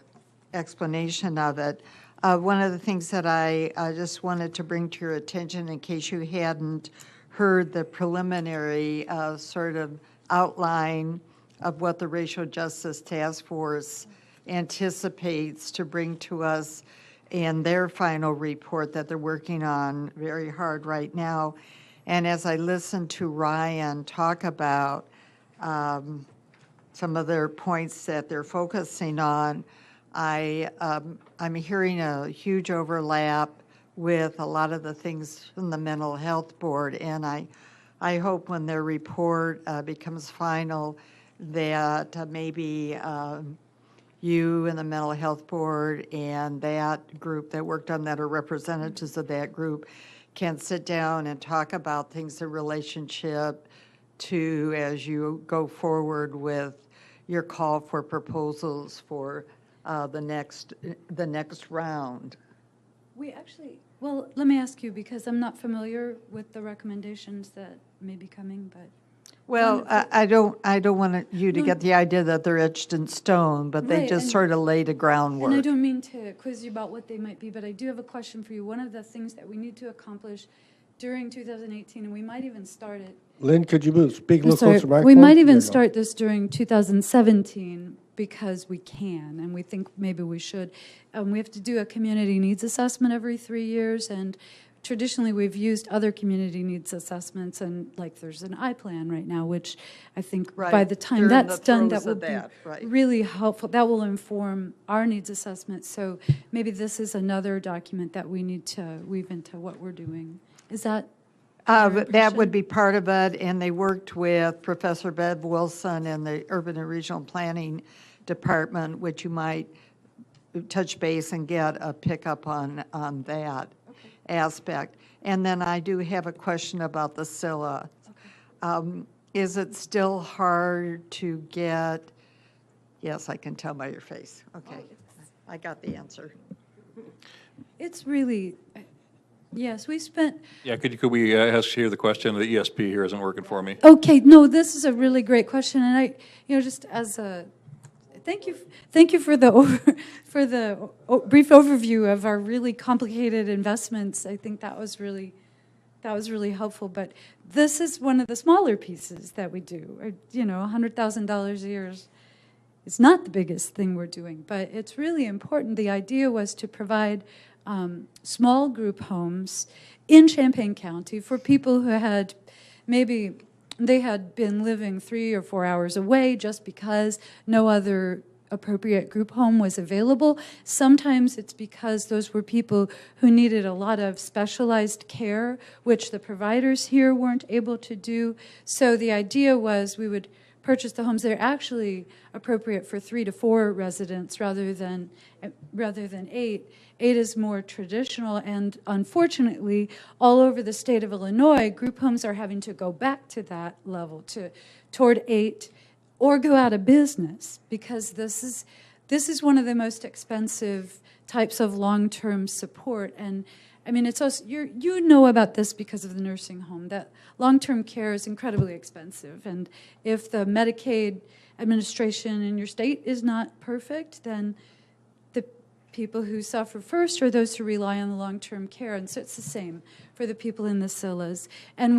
explanation of it. One of the things that I just wanted to bring to your attention, in case you hadn't heard the preliminary sort of outline of what the Racial Justice Task Force anticipates to bring to us in their final report that they're working on very hard right now. And as I listened to Ryan talk about some of their points that they're focusing on, I'm hearing a huge overlap with a lot of the things from the Mental Health Board, and I hope when their report becomes final that maybe you and the Mental Health Board and that group that worked on that, or representatives of that group, can sit down and talk about things in relationship to, as you go forward with your call for proposals for the next round. We actually, well, let me ask you, because I'm not familiar with the recommendations that may be coming, but. Well, I don't want you to get the idea that they're etched in stone, but they Right, just and- sort of laid a groundwork. And I don't mean to quiz you about what they might be, but I do have a question for you. One of the things that we need to accomplish during 2018, and we might even start it. Lynn, could you speak a little Sorry, closer to the microphone? we might There even you go. start this during 2017 because we can, and we think maybe we should. We have to do a community needs assessment every 3 years, and traditionally we've used other community needs assessments, and like there's an I-plan right now, which I think by Right, the time they're in that's the done, throes that will of be that, right. really helpful. That will inform our needs assessment. So maybe this is another document that we need to weave into what we're doing. Is that? your That impression? would be part of it, and they worked with Professor Bev Wilson in the Urban and Regional Planning Department, which you might touch base and get a pickup on that aspect. And then I do have a question about the SILA. Is it still hard to get, yes, I can tell by your face. Okay, I got the answer. It's really, yes, we spent, Yeah, could we ask here the question? The ESP here isn't working for me. okay, no, this is a really great question, and I, just as a, thank you for the brief overview of our really complicated investments. I think that was really That was really helpful, but this is one of the smaller pieces that we do. $100,000 a year it's not the biggest thing we're doing, but it's really important. The idea was to provide small group homes in Champaign County for people who had maybe they had been living 3 or 4 hours away just because no other appropriate group home was available. Sometimes it's because those were people who needed a lot of specialized care, which the providers here weren't able to do. So the idea was we would purchase the homes that are actually appropriate for 3 to 4 residents rather than 8. 8 is more traditional, and unfortunately, all over the state of Illinois, group homes are having to go back to that level, toward 8, or go out of business, because this is one of the most expensive types of long-term support. And I mean, it's also, you know about this because of the nursing home, that long-term care is incredibly expensive. And if the Medicaid administration in your state is not perfect, then the people who suffer first are those who rely on the long-term care. And so it's the same for the people in the CILAs. And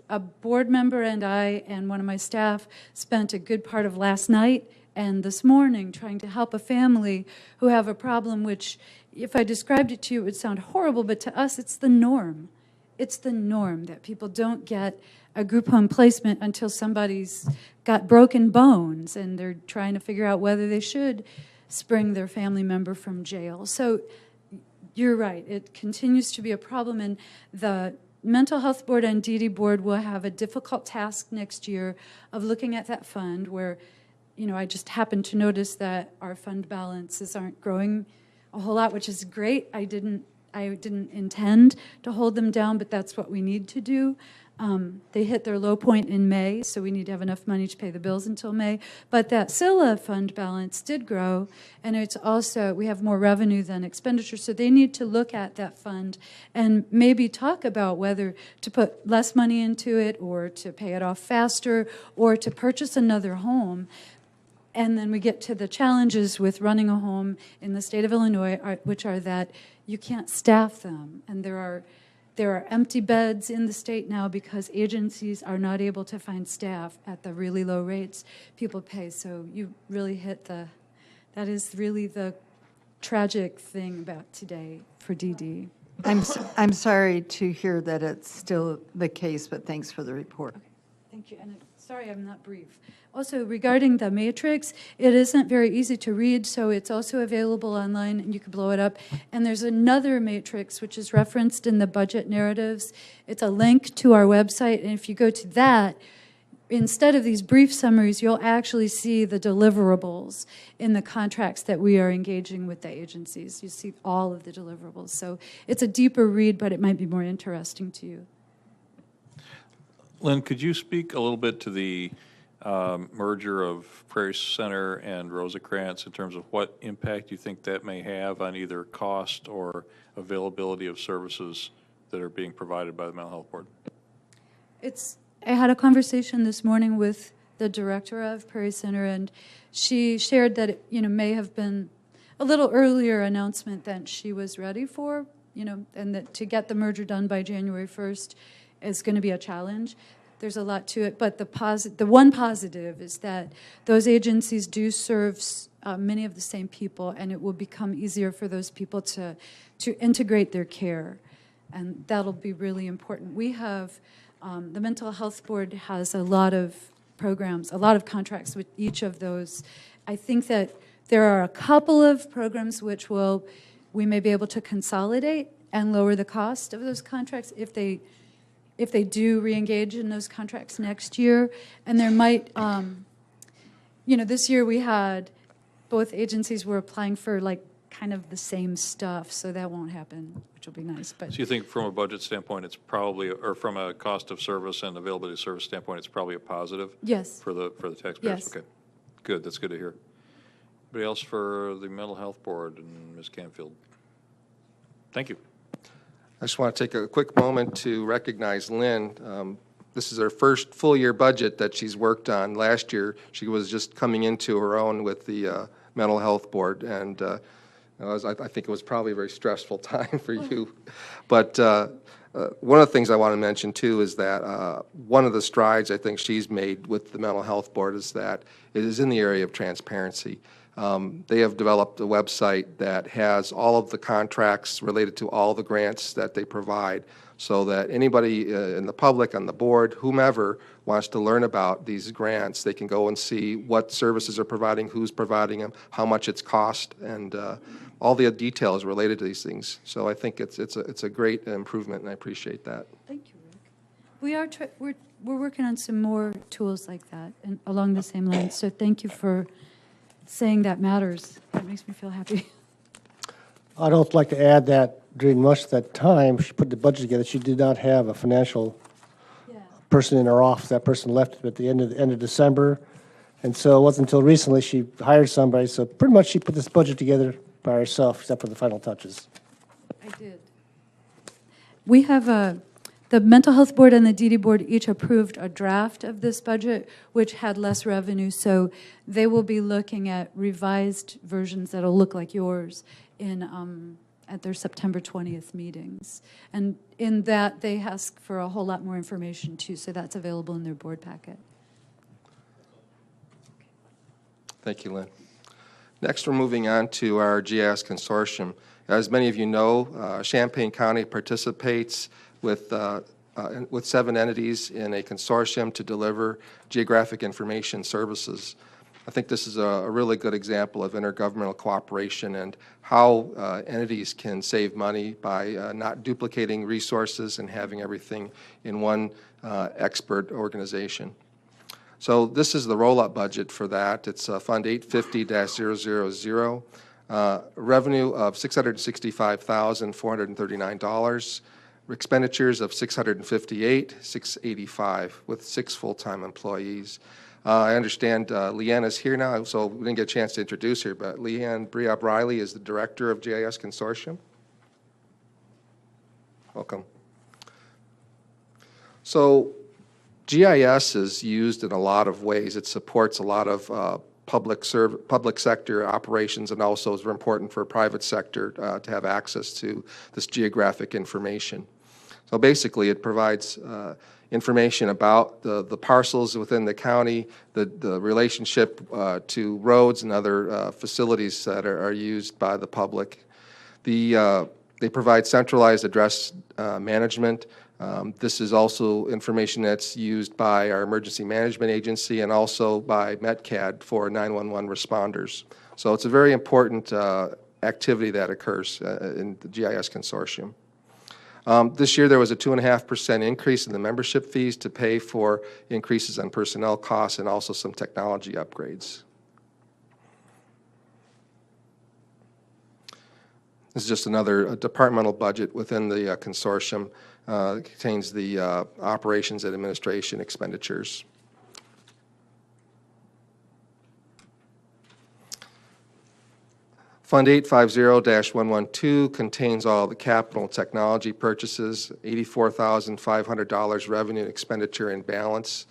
a board member and I and one of my staff spent a good part of last night and this morning trying to help a family who have a problem which, if I described it to you, it would sound horrible, but to us, it's the norm. It's the norm that people don't get a group home placement until somebody's got broken bones and they're trying to figure out whether they should spring their family member from jail. So you're right. It continues to be a problem, and the Mental Health Board and DD Board will have a difficult task next year of looking at that fund where, I just happened to notice that our fund balances aren't growing a whole lot, which is great. I didn't intend to hold them down, but that's what we need to do. They hit their low point in May, so we need to have enough money to pay the bills until May. But that CILA fund balance did grow, and it's also, we have more revenue than expenditure, so they need to look at that fund and maybe talk about whether to put less money into it or to pay it off faster or to purchase another home. And then we get to the challenges with running a home in the state of Illinois, which are that you can't staff them. And there are empty beds in the state now because agencies are not able to find staff at the really low rates people pay. So you really hit that is really the tragic thing about today for DD. I'm sorry to hear that it's still the case, but thanks for the report. Okay, thank you. And sorry I'm not brief. Also, regarding the matrix, it isn't very easy to read, so it's also available online, and you can blow it up. And there's another matrix, which is referenced in the budget narratives. It's a link to our website, and if you go to that, instead of these brief summaries, you'll actually see the deliverables in the contracts that we are engaging with the agencies. You see all of the deliverables. So it's a deeper read, but it might be more interesting to you. Lynn, could you speak a little bit to the merger of Prairie Center and Rosecrans in terms of what impact you think that may have on either cost or availability of services that are being provided by the Mental Health Board? I had a conversation this morning with the director of Prairie Center, and she shared that it, may have been a little earlier announcement than she was ready for, and that to get the merger done by January 1st is going to be a challenge. There's a lot to it, but the one positive is that those agencies do serve many of the same people, and it will become easier for those people to integrate their care, and that'll be really important. We have, the Mental Health Board has a lot of programs, a lot of contracts with each of those. I think that there are a couple of programs which we may be able to consolidate and lower the cost of those contracts if they do re-engage in those contracts next year. And there might, this year we had, both agencies were applying for kind of the same stuff, so that won't happen, which will be nice. But So you think from a budget standpoint, it's probably, or from a cost of service and availability of service standpoint, it's probably a positive? Yes. For the taxpayers? Yes. Okay, good, that's good to hear. Anybody else for the Mental Health Board and Ms. Canfield? Thank you. I just want to take a quick moment to recognize Lynn. This is her first full-year budget that she's worked on. Last year, she was just coming into her own with the Mental Health Board, and I think it was probably a very stressful time for you. But one of the things I want to mention too is that one of the strides I think she's made with the Mental Health Board is that it is in the area of transparency. They have developed a website that has all of the contracts related to all the grants that they provide, so that anybody in the public, on the board, whomever wants to learn about these grants, they can go and see what services are providing, who's providing them, how much it's cost, and all the details related to these things. So I think it's a great improvement, and I appreciate that. Thank you, Rick. We are we're working on some more tools like that and along the same lines. So thank you for saying that matters. That makes me feel happy. I'd also like to add that during most of that time, she put the budget together, she did not have a financial person in her office. That person left at the end of December. And so it wasn't until recently she hired somebody. So pretty much she put this budget together by herself, except for the final touches. I did. We have the Mental Health Board and the DD Board each approved a draft of this budget, which had less revenue. So they will be looking at revised versions that'll look like yours in at their September 20th meetings. And in that, they ask for a whole lot more information too, so that's available in their board packet. Thank you, Lynn. Next, we're moving on to our GIS consortium. As many of you know, Champaign County participates with 7 entities in a consortium to deliver geographic information services. I think this is a really good example of intergovernmental cooperation and how entities can save money by not duplicating resources and having everything in one expert organization. So this is the roll-up budget for that. It's Fund 850-000, revenue of $665,439, expenditures of $658,685 with 6 full-time employees. I understand Leanne is here now, so we didn't get a chance to introduce her, but Leanne Briab-Riley is the Director of GIS Consortium. Welcome. So GIS is used in a lot of ways. It supports a lot of public sector operations, and also is very important for private sector to have access to this geographic information. So basically, it provides information about the parcels within the county, the relationship to roads and other facilities that are used by the public. They provide centralized address management. This is also information that's used by our emergency management agency and also by METCAD for 911 responders. So it's a very important activity that occurs in the GIS consortium. This year there was a 2.5% increase in the membership fees to pay for increases in personnel costs and also some technology upgrades. This is just another departmental budget within the consortium. It contains the operations and administration expenditures. Fund 850-112 contains all the capital and technology purchases, $84,500 revenue and expenditure in balance.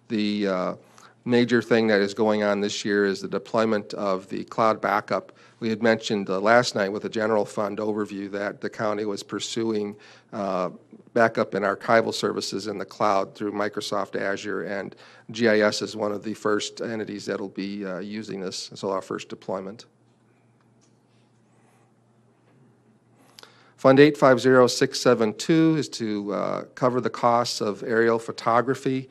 The major thing that is going on this year is the deployment of the cloud backup. We had mentioned last night with the general fund overview that the county was pursuing backup and archival services in the cloud through Microsoft Azure, and GIS is one of the first entities that will be using this, so our first deployment. Fund 850672 is to cover the costs of aerial photography.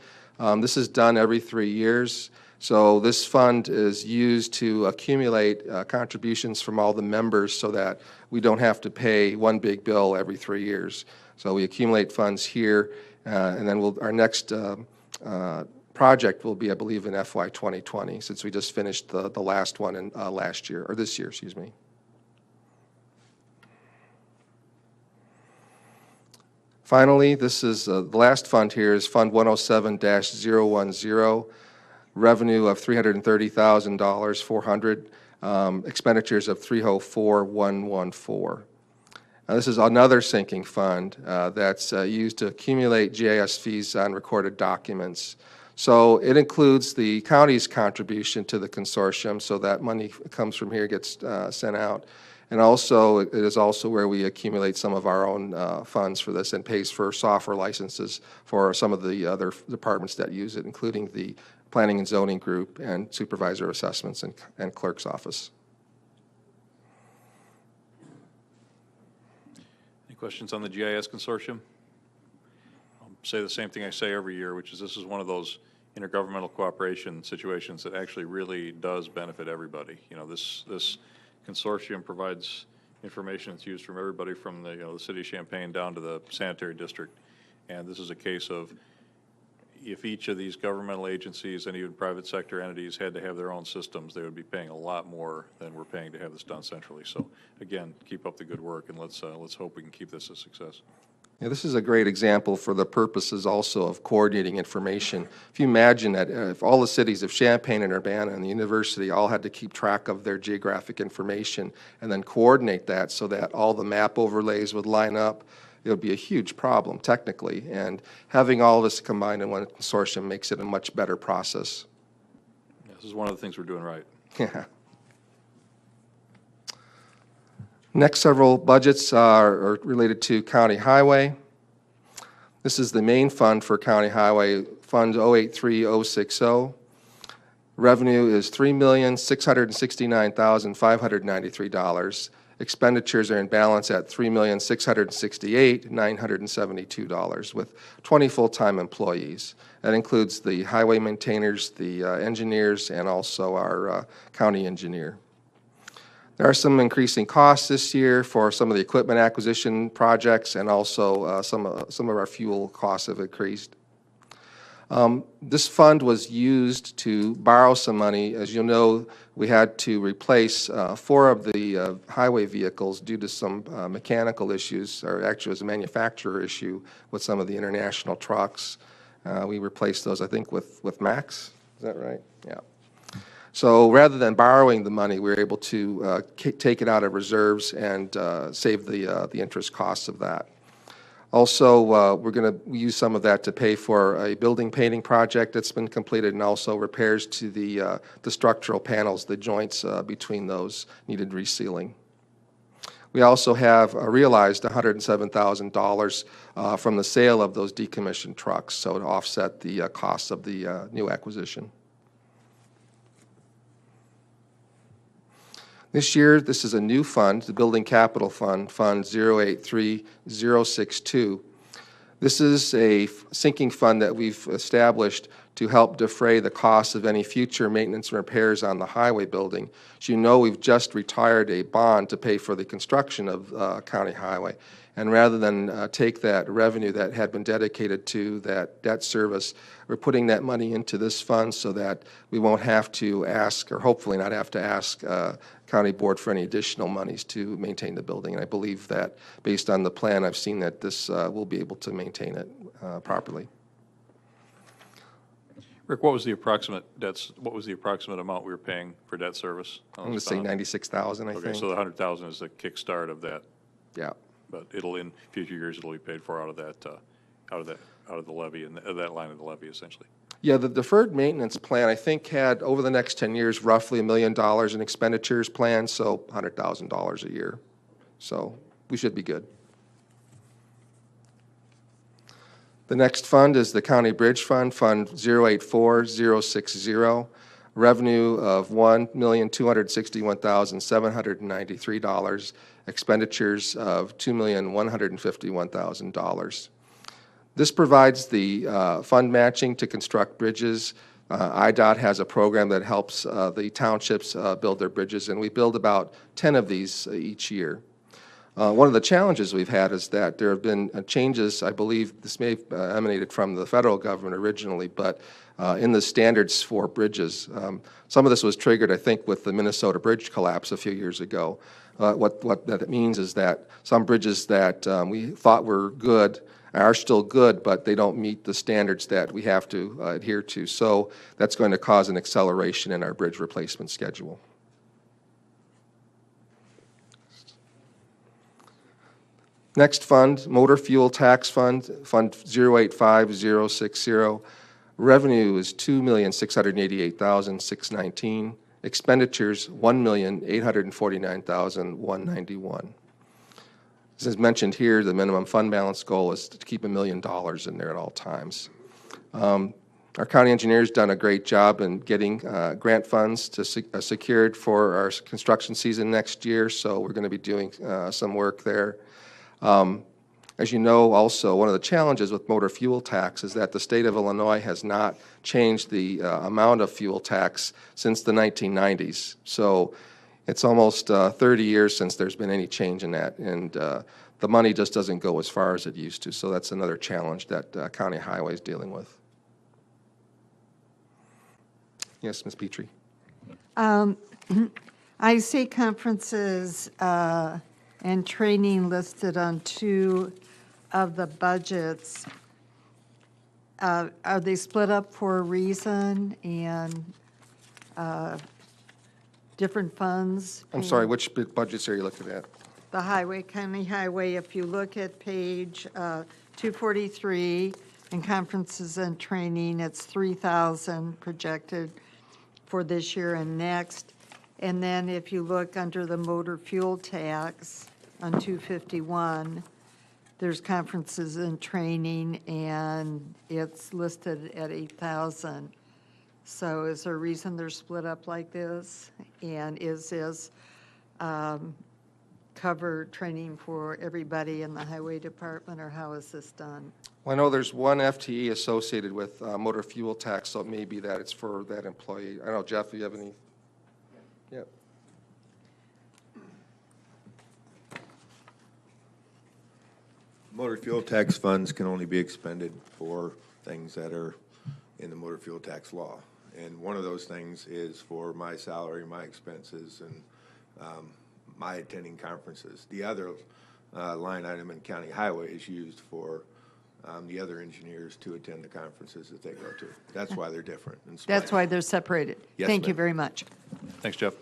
This is done every 3 years. So this fund is used to accumulate contributions from all the members so that we don't have to pay one big bill every 3 years. So we accumulate funds here, and then our next project will be, I believe, in FY 2020, since we just finished the last one in last year, or this year, excuse me. Finally, this is the last fund here is Fund 107-010, revenue of $330,400, expenditures of $304,114. Now, this is another sinking fund that's used to accumulate GIS fees on recorded documents. So it includes the county's contribution to the consortium, so that money comes from here, gets sent out. And also, it is also where we accumulate some of our own funds for this and pays for software licenses for some of the other departments that use it, including the Planning and Zoning Group and Supervisor of Assessments and Clerk's Office. Any questions on the GIS consortium? I'll say the same thing I say every year, which is this is one of those intergovernmental cooperation situations that actually really does benefit everybody. You know, this consortium provides information that's used from everybody from the, the city of Champaign down to the sanitary district. And this is a case of if each of these governmental agencies and even private sector entities had to have their own systems, they would be paying a lot more than we're paying to have this done centrally. So again, keep up the good work, and let's hope we can keep this a success. Yeah, this is a great example for the purposes also of coordinating information. If you imagine that if all the cities of Champaign and Urbana and the university all had to keep track of their geographic information and then coordinate that so that all the map overlays would line up, it would be a huge problem technically. And having all of this combined in one consortium makes it a much better process. Yeah, this is one of the things we're doing right. Yeah. Next several budgets are related to County Highway. This is the main fund for County Highway, Fund 083060. Revenue is $3,669,593. Expenditures are in balance at $3,668,972 with 20 full-time employees. That includes the highway maintainers, the engineers, and also our county engineer. There are some increasing costs this year for some of the equipment acquisition projects, and also some of our fuel costs have increased. This fund was used to borrow some money. As you'll know, we had to replace 4 of the highway vehicles due to some mechanical issues, or actually it was a manufacturer issue with some of the international trucks. We replaced those, I think, with Max. Is that right? Yeah. So rather than borrowing the money, we were able to take it out of reserves and save the interest costs of that. Also, we're going to use some of that to pay for a building painting project that's been completed, and also repairs to the structural panels, the joints between those needed resealing. We also have realized $107,000 from the sale of those decommissioned trucks, so to offset the costs of the new acquisition. This year, this is a new fund, the Building Capital Fund, Fund 083062. This is a sinking fund that we've established to help defray the costs of any future maintenance and repairs on the highway building. As you know, we've just retired a bond to pay for the construction of County Highway. And rather than take that revenue that had been dedicated to that debt service, we're putting that money into this fund so that we won't have to ask, or hopefully not have to ask, County Board for any additional monies to maintain the building. And I believe that based on the plan I've seen that this will be able to maintain it properly. Rick, what was the approximate amount we were paying for debt service? I'm going to say $96,000, I think. Okay, so the $100,000 is the kickstart of that. Yeah. But it'll, in future years, it'll be paid for out of the levy, and that line of the levy, essentially. Yeah, the deferred maintenance plan, I think, had over the next 10 years roughly $1 million in expenditures planned, so $100,000 a year. So we should be good. The next fund is the County Bridge Fund, Fund 084060. Revenue of $1,261,793. Expenditures of $2,151,000. This provides the fund matching to construct bridges. IDOT has a program that helps the townships build their bridges, and we build about 10 of these each year. One of the challenges we've had is that there have been changes, I believe this may have emanated from the federal government originally, but in the standards for bridges. Some of this was triggered, I think, with the Minnesota bridge collapse a few years ago. What that means is that some bridges that we thought were good are still good, but they don't meet the standards that we have to adhere to. So that's going to cause an acceleration in our bridge replacement schedule. Next fund, Motor Fuel Tax Fund, Fund 085060. Revenue is $2,688,619. expenditures, $1,849,191. As mentioned here, the minimum fund balance goal is to keep $1 million in there at all times. Our county engineer's done a great job in getting grant funds to secured for our construction season next year, so we're going to be doing some work there. As you know, also, one of the challenges with motor fuel tax is that the state of Illinois has not changed the amount of fuel tax since the 1990s. So it's almost 30 years since there's been any change in that, and the money just doesn't go as far as it used to. So that's another challenge that County Highway is dealing with. Yes, Ms. Petrie. I see conferences and training listed on 2 of the budgets. Are they split up for a reason and different funds? I'm sorry, which budgets are you looking at? The highway, county highway, if you look at page 243, in conferences and training, it's 3,000 projected for this year and next. And then if you look under the motor fuel tax on 251, there's conferences and training, and it's listed at 8,000. So is there a reason they're split up like this? And is this cover training for everybody in the highway department, or how is this done? Well, I know there's one FTE associated with motor fuel tax, so it may be that it's for that employee. I don't know, Jeff, do you have any? Yep. Motor fuel tax funds can only be expended for things that are in the motor fuel tax law. And one of those things is for my salary, my expenses, and my attending conferences. The other line item in county highway is used for the other engineers to attend the conferences that they go to. That's why they're different. That's why they're separated. Yes, Thank you ma'am. very much. Thanks, Jeff.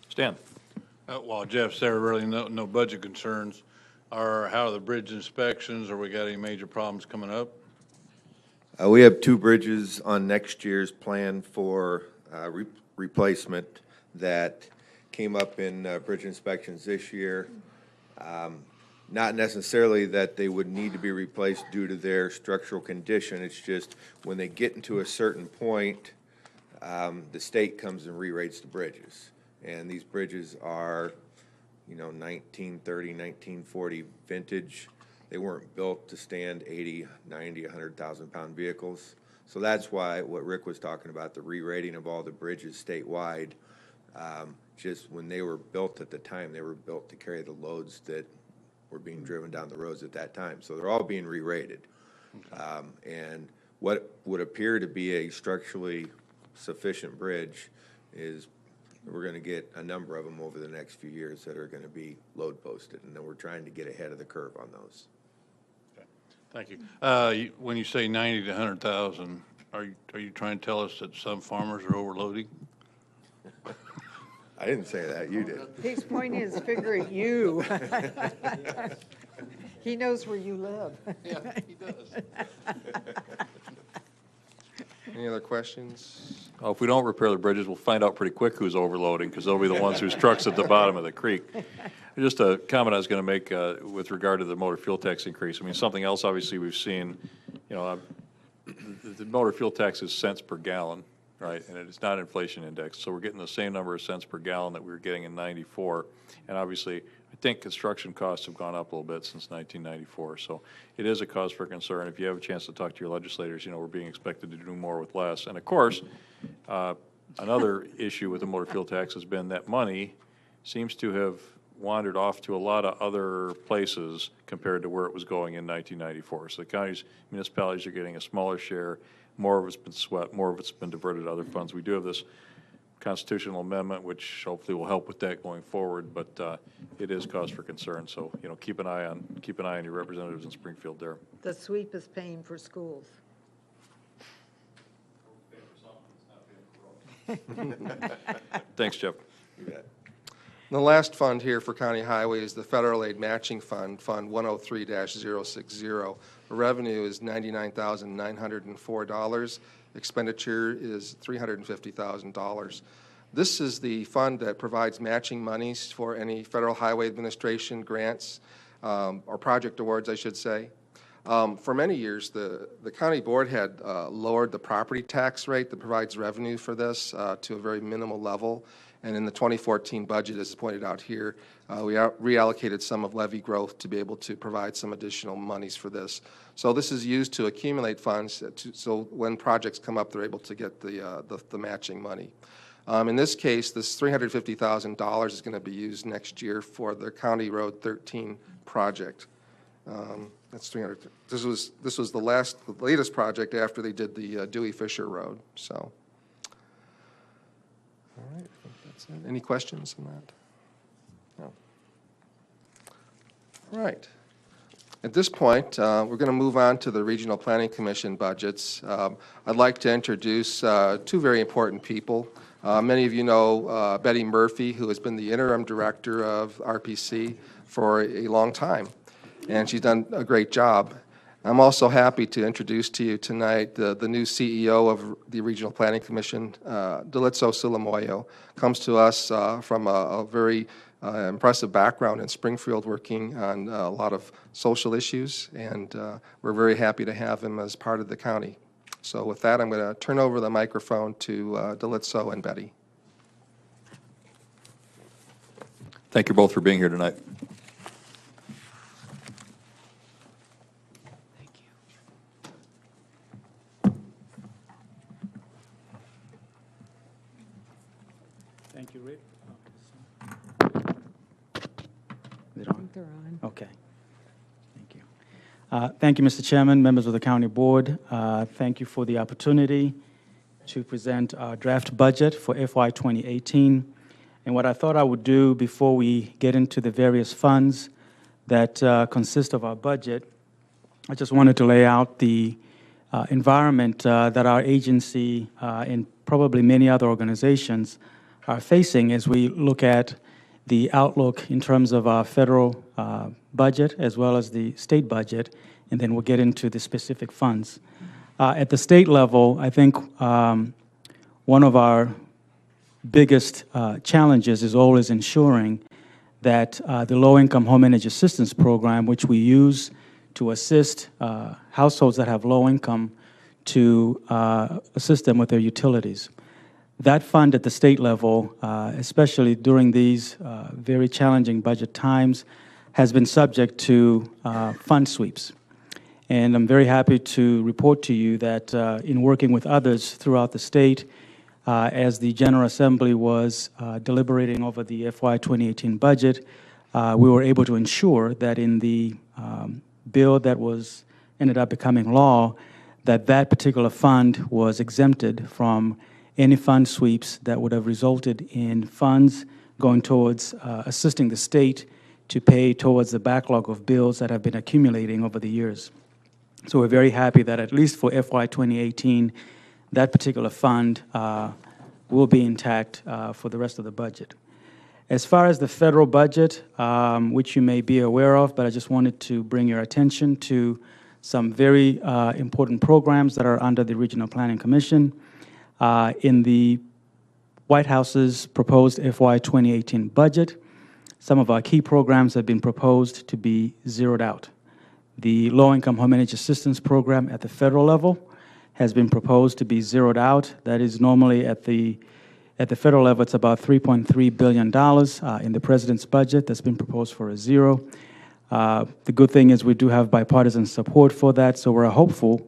Stan? While Jeff's there, really no budget concerns. How are the bridge inspections? Or we got any major problems coming up? We have 2 bridges on next year's plan for replacement that came up in bridge inspections this year. Not necessarily that they would need to be replaced due to their structural condition. It's just when they get into a certain point, the state comes and re-rates the bridges. And these bridges are, 1930, 1940 vintage. They weren't built to stand 80, 90, 100,000-pound vehicles. So that's why what Rick was talking about, the re-rating of all the bridges statewide, just when they were built at the time, they were built to carry the loads that were being driven down the roads at that time. So they're all being re-rated. And what would appear to be a structurally sufficient bridge is we're going to get a number of them over the next few years that are going to be load posted, and then we're trying to get ahead of the curve on those. Thank you. When you say 90 to 100,000, are you trying to tell us that some farmers are overloading? I didn't say that, you did. He's pointing his finger at you. He knows where you live. Yeah, he does. Any other questions? Well, if we don't repair the bridges, we'll find out pretty quick who's overloading, because they'll be the ones whose truck's at the bottom of the creek. Just a comment I was going to make with regard to the motor fuel tax increase. I mean, something else obviously we've seen, the motor fuel tax is cents per gallon, right? And it's not inflation indexed. So we're getting the same number of cents per gallon that we were getting in '94. And obviously, I think construction costs have gone up a little bit since 1994. So it is a cause for concern. If you have a chance to talk to your legislators, we're being expected to do more with less. And of course, another issue with the motor fuel tax has been that money seems to have wandered off to a lot of other places compared to where it was going in 1994. So the counties, municipalities are getting a smaller share. More of it's been swept. More of it's been diverted to other funds. We do have this constitutional amendment, which hopefully will help with that going forward. But it is cause for concern. So keep an eye on your representatives in Springfield there. The sweep is paying for schools. Thanks, Jeff. You bet. The last fund here for County Highway is the Federal Aid Matching Fund, Fund 103-060. Revenue is $99,904. Expenditure is $350,000. This is the fund that provides matching monies for any Federal Highway Administration grants, or project awards, I should say. For many years, the county board had lowered the property tax rate that provides revenue for this to a very minimal level. And in the 2014 budget, as pointed out here, we reallocated some of levy growth to be able to provide some additional monies for this. So this is used to accumulate funds, so when projects come up, they're able to get the matching money. In this case, this $350,000 is going to be used next year for the County Road 13 project. That's 300. This was the latest project after they did the Dewey Fisher Road. So, all right, I think that's it. Any questions on that? No. All right. At this point, we're going to move on to the Regional Planning Commission budgets. I'd like to introduce two very important people. Many of you know Betty Murphy, who has been the interim director of RPC for a long time, and she's done a great job. I'm also happy to introduce to you tonight the new CEO of the Regional Planning Commission, Delitzo Sulamoyo, comes to us from a very impressive background in Springfield, working on a lot of social issues, and we're very happy to have him as part of the county. So with that, I'm going to turn over the microphone to Delitzo and Betty. Thank you both for being here tonight. Thank you, Rick. Is it on? They're on. Okay. Thank you. Thank you, Mr. Chairman, members of the County Board. Thank you for the opportunity to present our draft budget for FY 2018. And what I thought I would do before we get into the various funds that consist of our budget, I just wanted to lay out the environment that our agency and probably many other organizations are facing as we look at the outlook in terms of our federal budget as well as the state budget, and then we'll get into the specific funds. At the state level, I think one of our biggest challenges is always ensuring that the low-income home energy assistance program, which we use to assist households that have low income to assist them with their utilities. That fund at the state level, especially during these very challenging budget times, has been subject to fund sweeps. And I'm very happy to report to you that in working with others throughout the state, as the General Assembly was deliberating over the FY 2018 budget, we were able to ensure that in the bill that ended up becoming law, that particular fund was exempted from any fund sweeps that would have resulted in funds going towards assisting the state to pay towards the backlog of bills that have been accumulating over the years. So we're very happy that at least for FY 2018, that particular fund will be intact for the rest of the budget. As far as the federal budget, which you may be aware of, but I just wanted to bring your attention to some very important programs that are under the Regional Planning Commission. In the White House's proposed FY 2018 budget, some of our key programs have been proposed to be zeroed out. The Low-Income Home Energy Assistance Program at the federal level has been proposed to be zeroed out. That is normally at the federal level, it's about $3.3 billion in the president's budget. That's been proposed for a zero. The good thing is we do have bipartisan support for that, so we're hopeful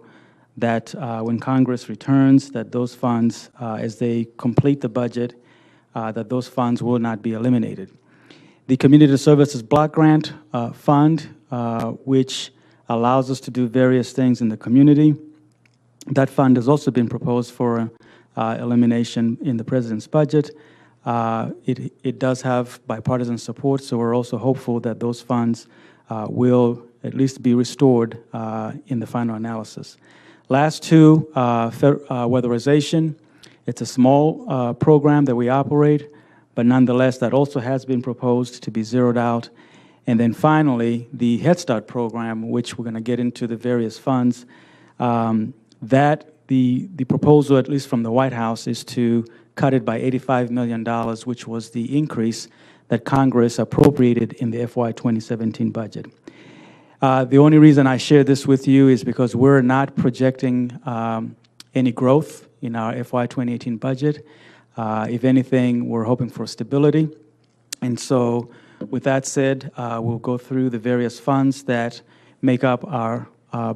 that when Congress returns, that those funds, as they complete the budget, that those funds will not be eliminated. The Community Services Block Grant Fund, which allows us to do various things in the community, that fund has also been proposed for elimination in the president's budget. It does have bipartisan support, so we're also hopeful that those funds will at least be restored in the final analysis. Last two, weatherization. It's a small program that we operate, but nonetheless, that also has been proposed to be zeroed out. And then finally, the Head Start program, which we're going to get into the various funds, that the proposal, at least from the White House, is to cut it by $85 million, which was the increase that Congress appropriated in the FY 2017 budget. The only reason I share this with you is because we're not projecting any growth in our FY 2018 budget. If anything, we're hoping for stability. And so, with that said, we'll go through the various funds that make up our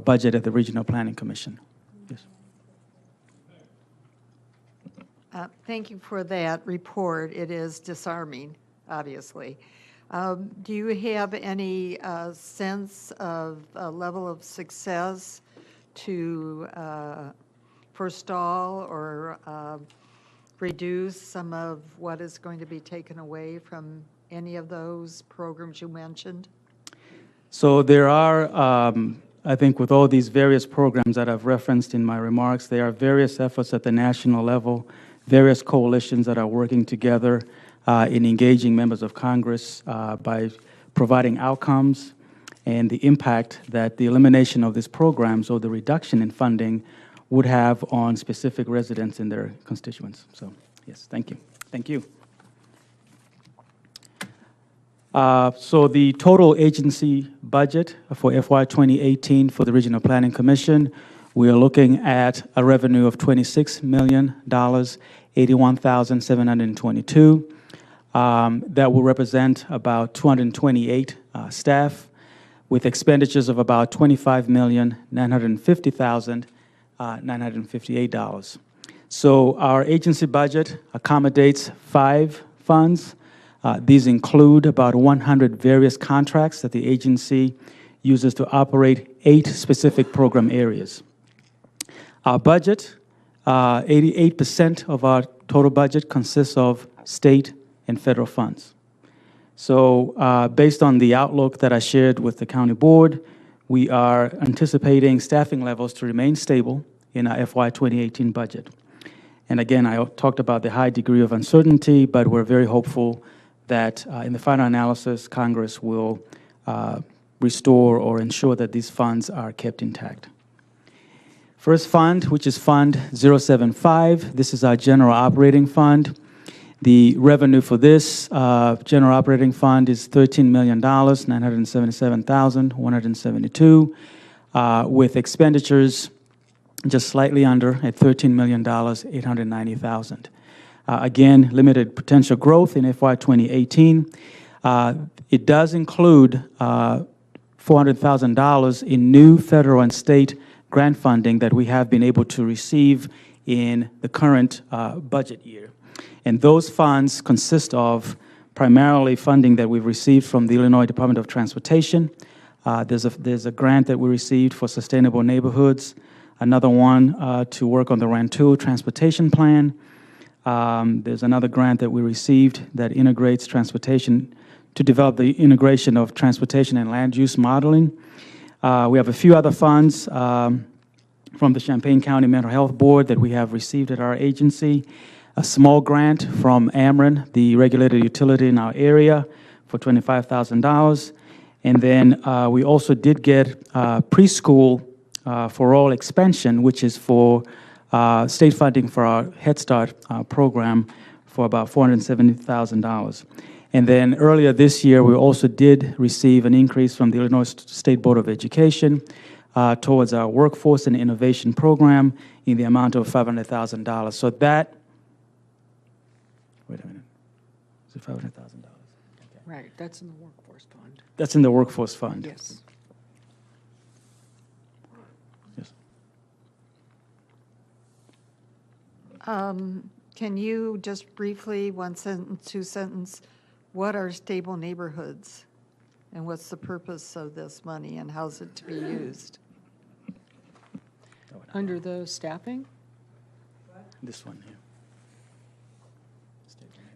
budget at the Regional Planning Commission. Yes. Thank you for that report. It is disarming, obviously. Do you have any sense of a level of success to forestall or reduce some of what is going to be taken away from any of those programs you mentioned? So there are, I think with all these various programs that I've referenced in my remarks, there are various efforts at the national level, various coalitions that are working together in engaging members of Congress by providing outcomes and the impact that the elimination of these programs or the reduction in funding would have on specific residents in their constituents. So, yes, thank you. Thank you. So the total agency budget for FY 2018 for the Regional Planning Commission, we are looking at a revenue of $26 million, $81,722. That will represent about 228 staff, with expenditures of about $25,950,958. So our agency budget accommodates 5 funds. These include about 100 various contracts that the agency uses to operate 8 specific program areas. Our budget, 88% of our total budget consists of state and federal funds. So based on the outlook that I shared with the county board, we are anticipating staffing levels to remain stable in our FY 2018 budget. And again, I talked about the high degree of uncertainty, but we're very hopeful that in the final analysis, Congress will restore or ensure that these funds are kept intact. First fund, which is Fund 075, this is our general operating fund. The revenue for this general operating fund is $13,977,172, with expenditures just slightly under at $13,890,000. Again, limited potential growth in FY 2018. It does include $400,000 in new federal and state grant funding that we have been able to receive in the current budget year. And those funds consist of primarily funding that we've received from the Illinois Department of Transportation. There's a grant that we received for sustainable neighborhoods, another one to work on the Rantoul Transportation Plan. There's another grant that we received that integrates transportation to develop the integration of transportation and land use modeling. We have a few other funds from the Champaign County Mental Health Board that we have received at our agency. A small grant from Ameren, the regulated utility in our area, for $25,000. And then we also did get preschool for all expansion, which is for state funding for our Head Start program for about $470,000. And then earlier this year, we also did receive an increase from the Illinois State Board of Education towards our Workforce and Innovation Program in the amount of $500,000. So that, wait a minute, is it $500,000? Okay. Right, that's in the workforce fund. That's in the Workforce Fund. Yes. Yes. Can you just briefly, 1 sentence, 2 sentence, what are stable neighborhoods? And what's the purpose of this money and how's it to be used? Under the staffing? This one here.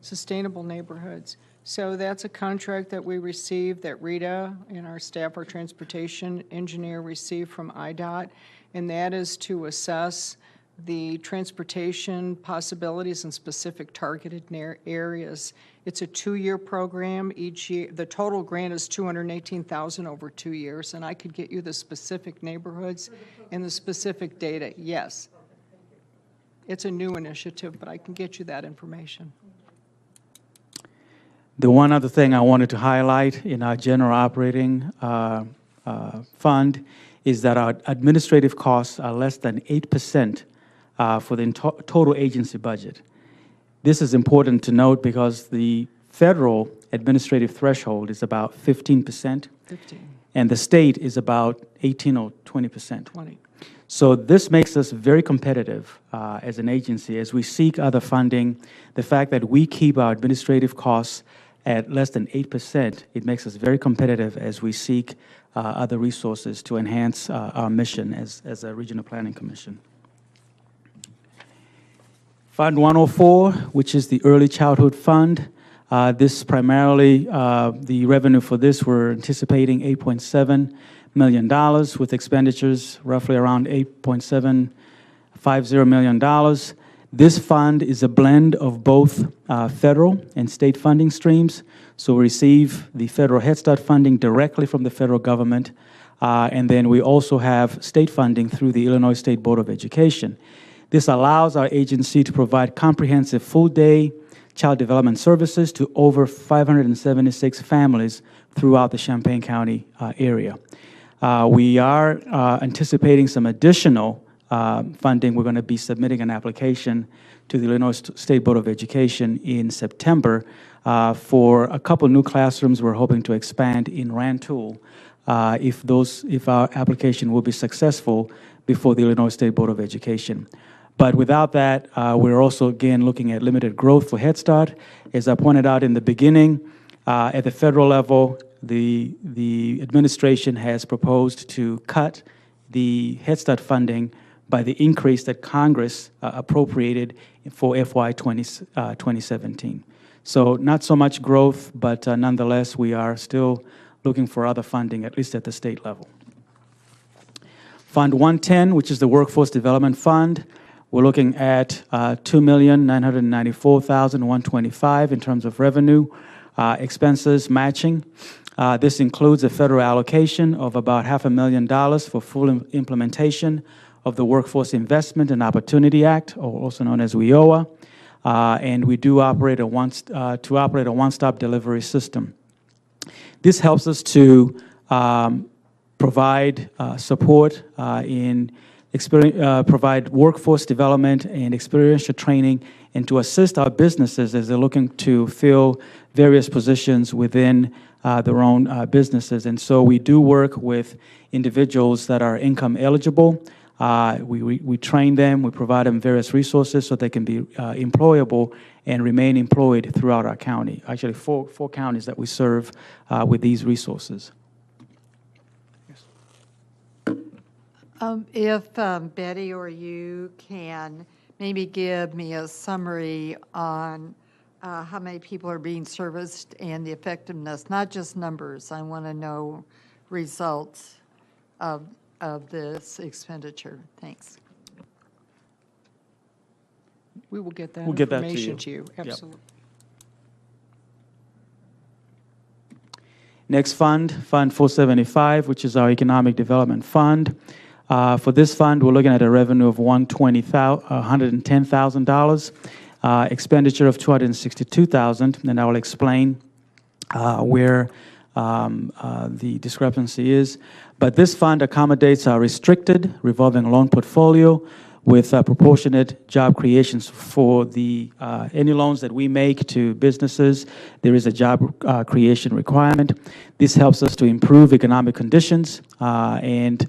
Sustainable neighborhoods. So that's a contract that we received, that Rita and our staff, our transportation engineer, received from IDOT, and that is to assess the transportation possibilities in specific targeted areas. It's a 2-year program. Each year, the total grant is $218,000 over 2 years, and I could get you the specific neighborhoods and the specific data. Yes. It's a new initiative, but I can get you that information. The one other thing I wanted to highlight in our general operating fund is that our administrative costs are less than 8% for the total agency budget. This is important to note because the federal administrative threshold is about 15%. 15. And the state is about 18 or 20%. 20. So this makes us very competitive as an agency. As we seek other funding, the fact that we keep our administrative costs at less than 8%, it makes us very competitive as we seek other resources to enhance our mission as a Regional Planning Commission. Fund 104, which is the Early Childhood Fund. This primarily, the revenue for this, we're anticipating $8.7 million with expenditures roughly around $8.750 million. This fund is a blend of both federal and state funding streams. So we receive the federal Head Start funding directly from the federal government, and then we also have state funding through the Illinois State Board of Education. This allows our agency to provide comprehensive full-day child development services to over 576 families throughout the Champaign County area. We are anticipating some additional funding. We're going to be submitting an application to the Illinois State Board of Education in September for a couple new classrooms we're hoping to expand in Rantoul if our application will be successful before the Illinois State Board of Education. But without that, we're also, again, looking at limited growth for Head Start. As I pointed out in the beginning, at the federal level, the administration has proposed to cut the Head Start funding by the increase that Congress appropriated for FY 2017. So not so much growth, but nonetheless, we are still looking for other funding, at least at the state level. Fund 110, which is the Workforce Development Fund, we're looking at $2,994,125 in terms of revenue, expenses matching. This includes a federal allocation of about $500,000 for full implementation of the Workforce Investment and Opportunity Act, or also known as WIOA, and we do operate a one-stop delivery system. This helps us to provide support provide workforce development and experiential training, and to assist our businesses as they're looking to fill various positions within their own businesses. And so we do work with individuals that are income eligible. We train them, we provide them various resources so they can be employable and remain employed throughout our county. Actually, four counties that we serve with these resources. If Betty or you can maybe give me a summary on how many people are being serviced and the effectiveness, not just numbers. I want to know results of this expenditure. Thanks. We will get that We'll get that to information you. to you. Yep. Absolutely. Next fund, Fund 475, which is our Economic Development Fund. For this fund, we're looking at a revenue of $110,000, expenditure of $262,000, and I will explain where the discrepancy is. But this fund accommodates our restricted revolving loan portfolio with proportionate job creations for the any loans that we make to businesses. There is a job creation requirement. This helps us to improve economic conditions, and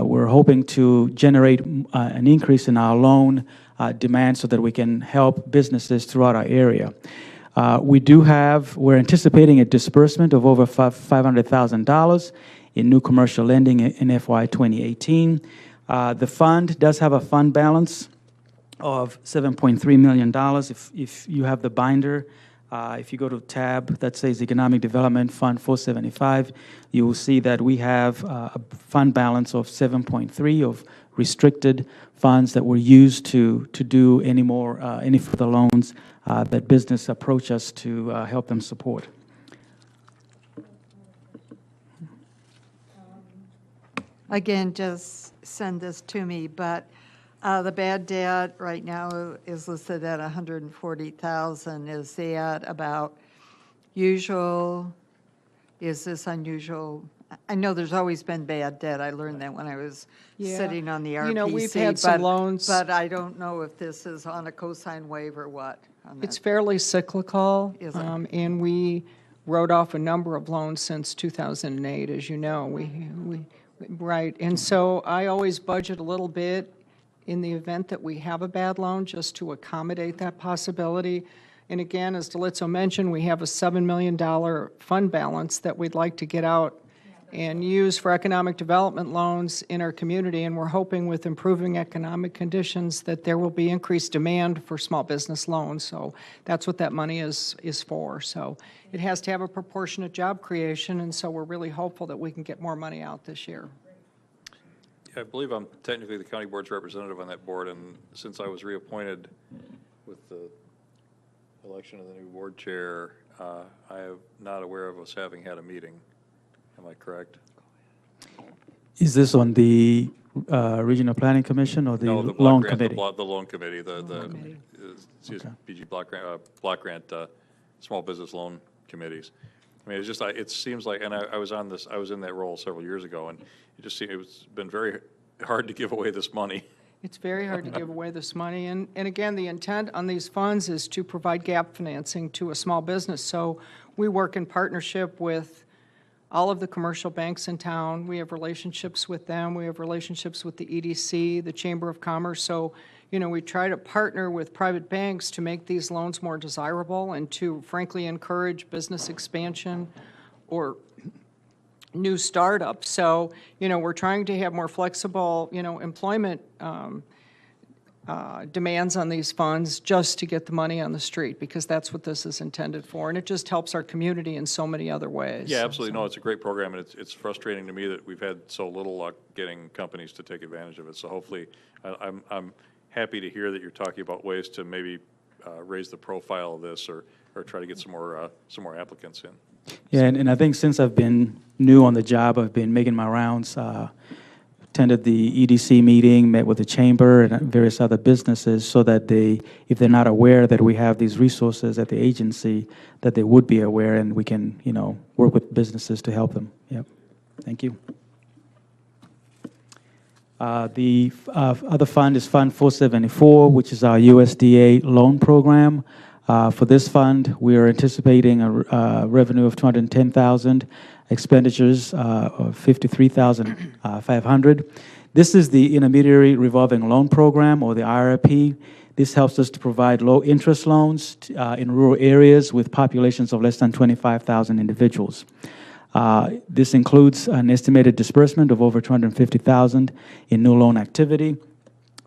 we're hoping to generate an increase in our loan demand so that we can help businesses throughout our area. We're anticipating a disbursement of over $500,000 in new commercial lending in FY 2018. The fund does have a fund balance of $7.3 million. If you have the binder, if you go to a tab that says Economic Development Fund 475, you will see that we have a fund balance of 7.3 of restricted funds that were used to do any further loans that business approach us to help them support. Again, just send this to me, but the bad debt right now is listed at 140,000. Is that about usual? Is this unusual? I know there's always been bad debt. I learned that when I was Yeah. sitting on the RPC. You know, we've had some loans. But I don't know if this is on a cosign waive or what. on It's that. fairly cyclical. Is it? And we wrote off a number of loans since 2008, as you know. Right. And so I always budget a little bit in the event that we have a bad loan, just to accommodate that possibility. And again, as Delizzo mentioned, we have a $7 million fund balance that we'd like to get out and use for economic development loans in our community. And we're hoping with improving economic conditions that there will be increased demand for small business loans. So that's what that money is for. So it has to have a proportionate job creation, and so we're really hopeful that we can get more money out this year. I believe I'm technically the county board's representative on that board, and since I was reappointed with the election of the new board chair, I am not aware of us having had a meeting. Am I correct? Is this on the Regional Planning Commission or the No, the block Loan grant, Committee? The loan committee, BG block grant, small business loan committees. I mean, it's just, it seems like, and I was in that role several years ago, and it just seemed, it's been very hard to give away this money. It's very hard to give away this money. And again, the intent on these funds is to provide gap financing to a small business. So we work in partnership with all of the commercial banks in town. We have relationships with them. We have relationships with the EDC, the Chamber of Commerce. So, you know, we try to partner with private banks to make these loans more desirable and to frankly encourage business expansion or new startups. So, you know, we're trying to have more flexible, you know, employment demands on these funds just to get the money on the street, because that's what this is intended for. And it just helps our community in so many other ways. Yeah, absolutely. No, it's a great program, and it's frustrating to me that we've had so little luck getting companies to take advantage of it. So hopefully, I'm happy to hear that you're talking about ways to maybe raise the profile of this, or try to get some more applicants in. Yeah, and I think since I've been new on the job, I've been making my rounds, attended the EDC meeting, met with the chamber and various other businesses, so that if they're not aware that we have these resources at the agency, that they would be aware, and we can, you know, work with businesses to help them. Yep. Thank you. The other fund is Fund 474, which is our USDA loan program. For this fund, we are anticipating a revenue of $210,000, expenditures of $53,500. This is the Intermediary Revolving Loan Program, or the IRP. This helps us to provide low-interest loans in rural areas with populations of less than 25,000 individuals. This includes an estimated disbursement of over $250,000 in new loan activity.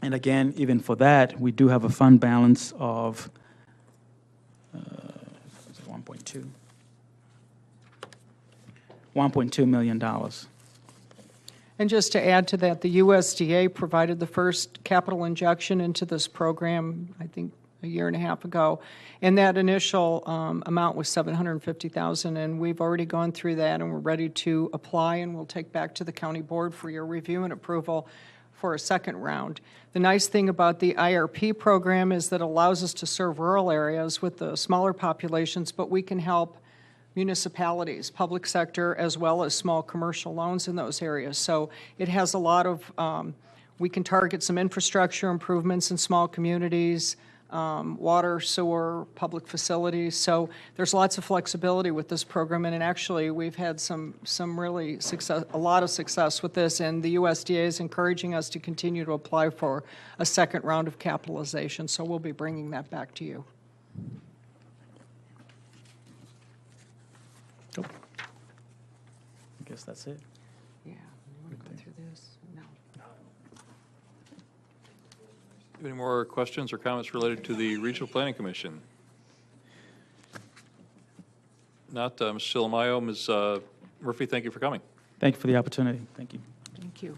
And again, even for that, we do have a fund balance of $1.2 million. And just to add to that, the USDA provided the first capital injection into this program, I think, a year and a half ago. And that initial amount was $750,000, and we've already gone through that, and we're ready to apply, and we'll take back to the county board for your review and approval for a second round. The nice thing about the IRP program is that it allows us to serve rural areas with the smaller populations, but we can help municipalities, public sector, as well as small commercial loans in those areas. So it has a lot of, we can target some infrastructure improvements in small communities, water, sewer, public facilities. So there's lots of flexibility with this program, and actually we've had some really success, a lot of success with this, and the USDA is encouraging us to continue to apply for a second round of capitalization. So we'll be bringing that back to you. I guess that's it. Yeah, you want to go through this? No. Any more questions or comments related to the Regional Planning Commission? Not, Ms. Silamayo. Ms. Murphy, thank you for coming. Thank you for the opportunity. Thank you. Thank you.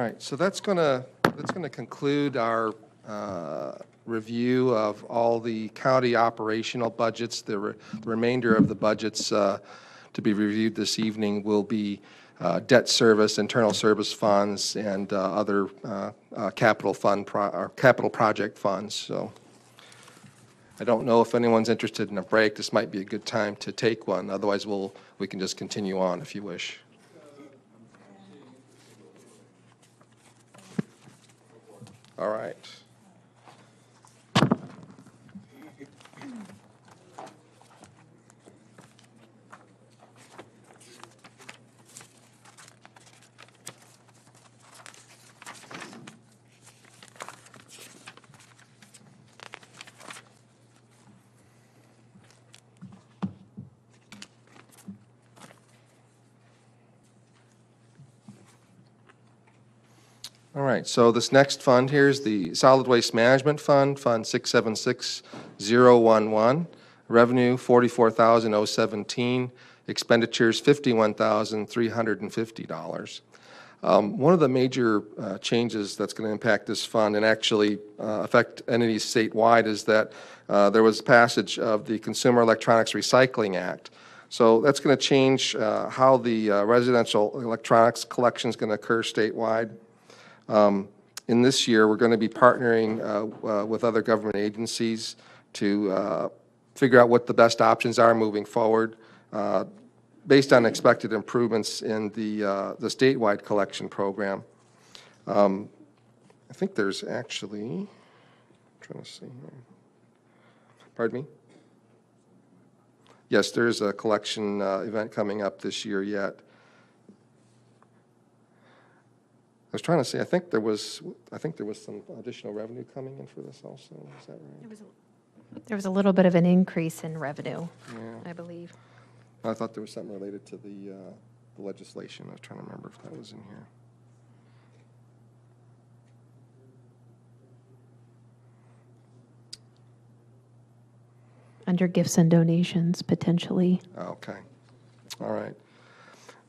right, so that's gonna conclude our review of all the county operational budgets. The remainder of the budgets to be reviewed this evening will be debt service, internal service funds, and other capital project funds. So I don't know if anyone's interested in a break. This might be a good time to take one. Otherwise, we can just continue on if you wish. All right. All right, so this next fund here is the Solid Waste Management Fund, Fund 676011. Revenue, $44,017. Expenditures, $51,350. One of the major changes that's going to impact this fund and actually affect entities statewide is that there was passage of the Consumer Electronics Recycling Act. So that's going to change how the residential electronics collection is going to occur statewide. In this year, we're going to be partnering with other government agencies to figure out what the best options are moving forward based on expected improvements in the statewide collection program. I think there's actually, I'm trying to see here. Pardon me? Yes, there is a collection event coming up this year yet. I was trying to say, I think there was some additional revenue coming in for this also. Is that right? There was a little bit of an increase in revenue, Yeah. I believe. I thought there was something related to the legislation. I was trying to remember if that was in here. Under gifts and donations, potentially. Okay. All right.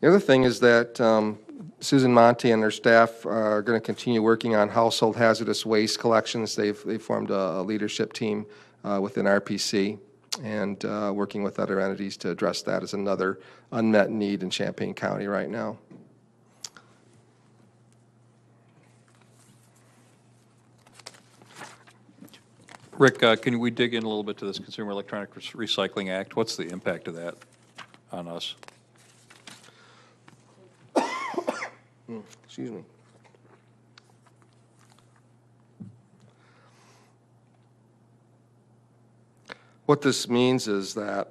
The other thing is that Susan Monte and their staff are going to continue working on household hazardous waste collections. They've formed a leadership team within RPC and working with other entities to address that as another unmet need in Champaign County right now. Rick, can we dig in a little bit to this Consumer Electronic Recycling Act? What's the impact of that on us? Excuse me. What this means is that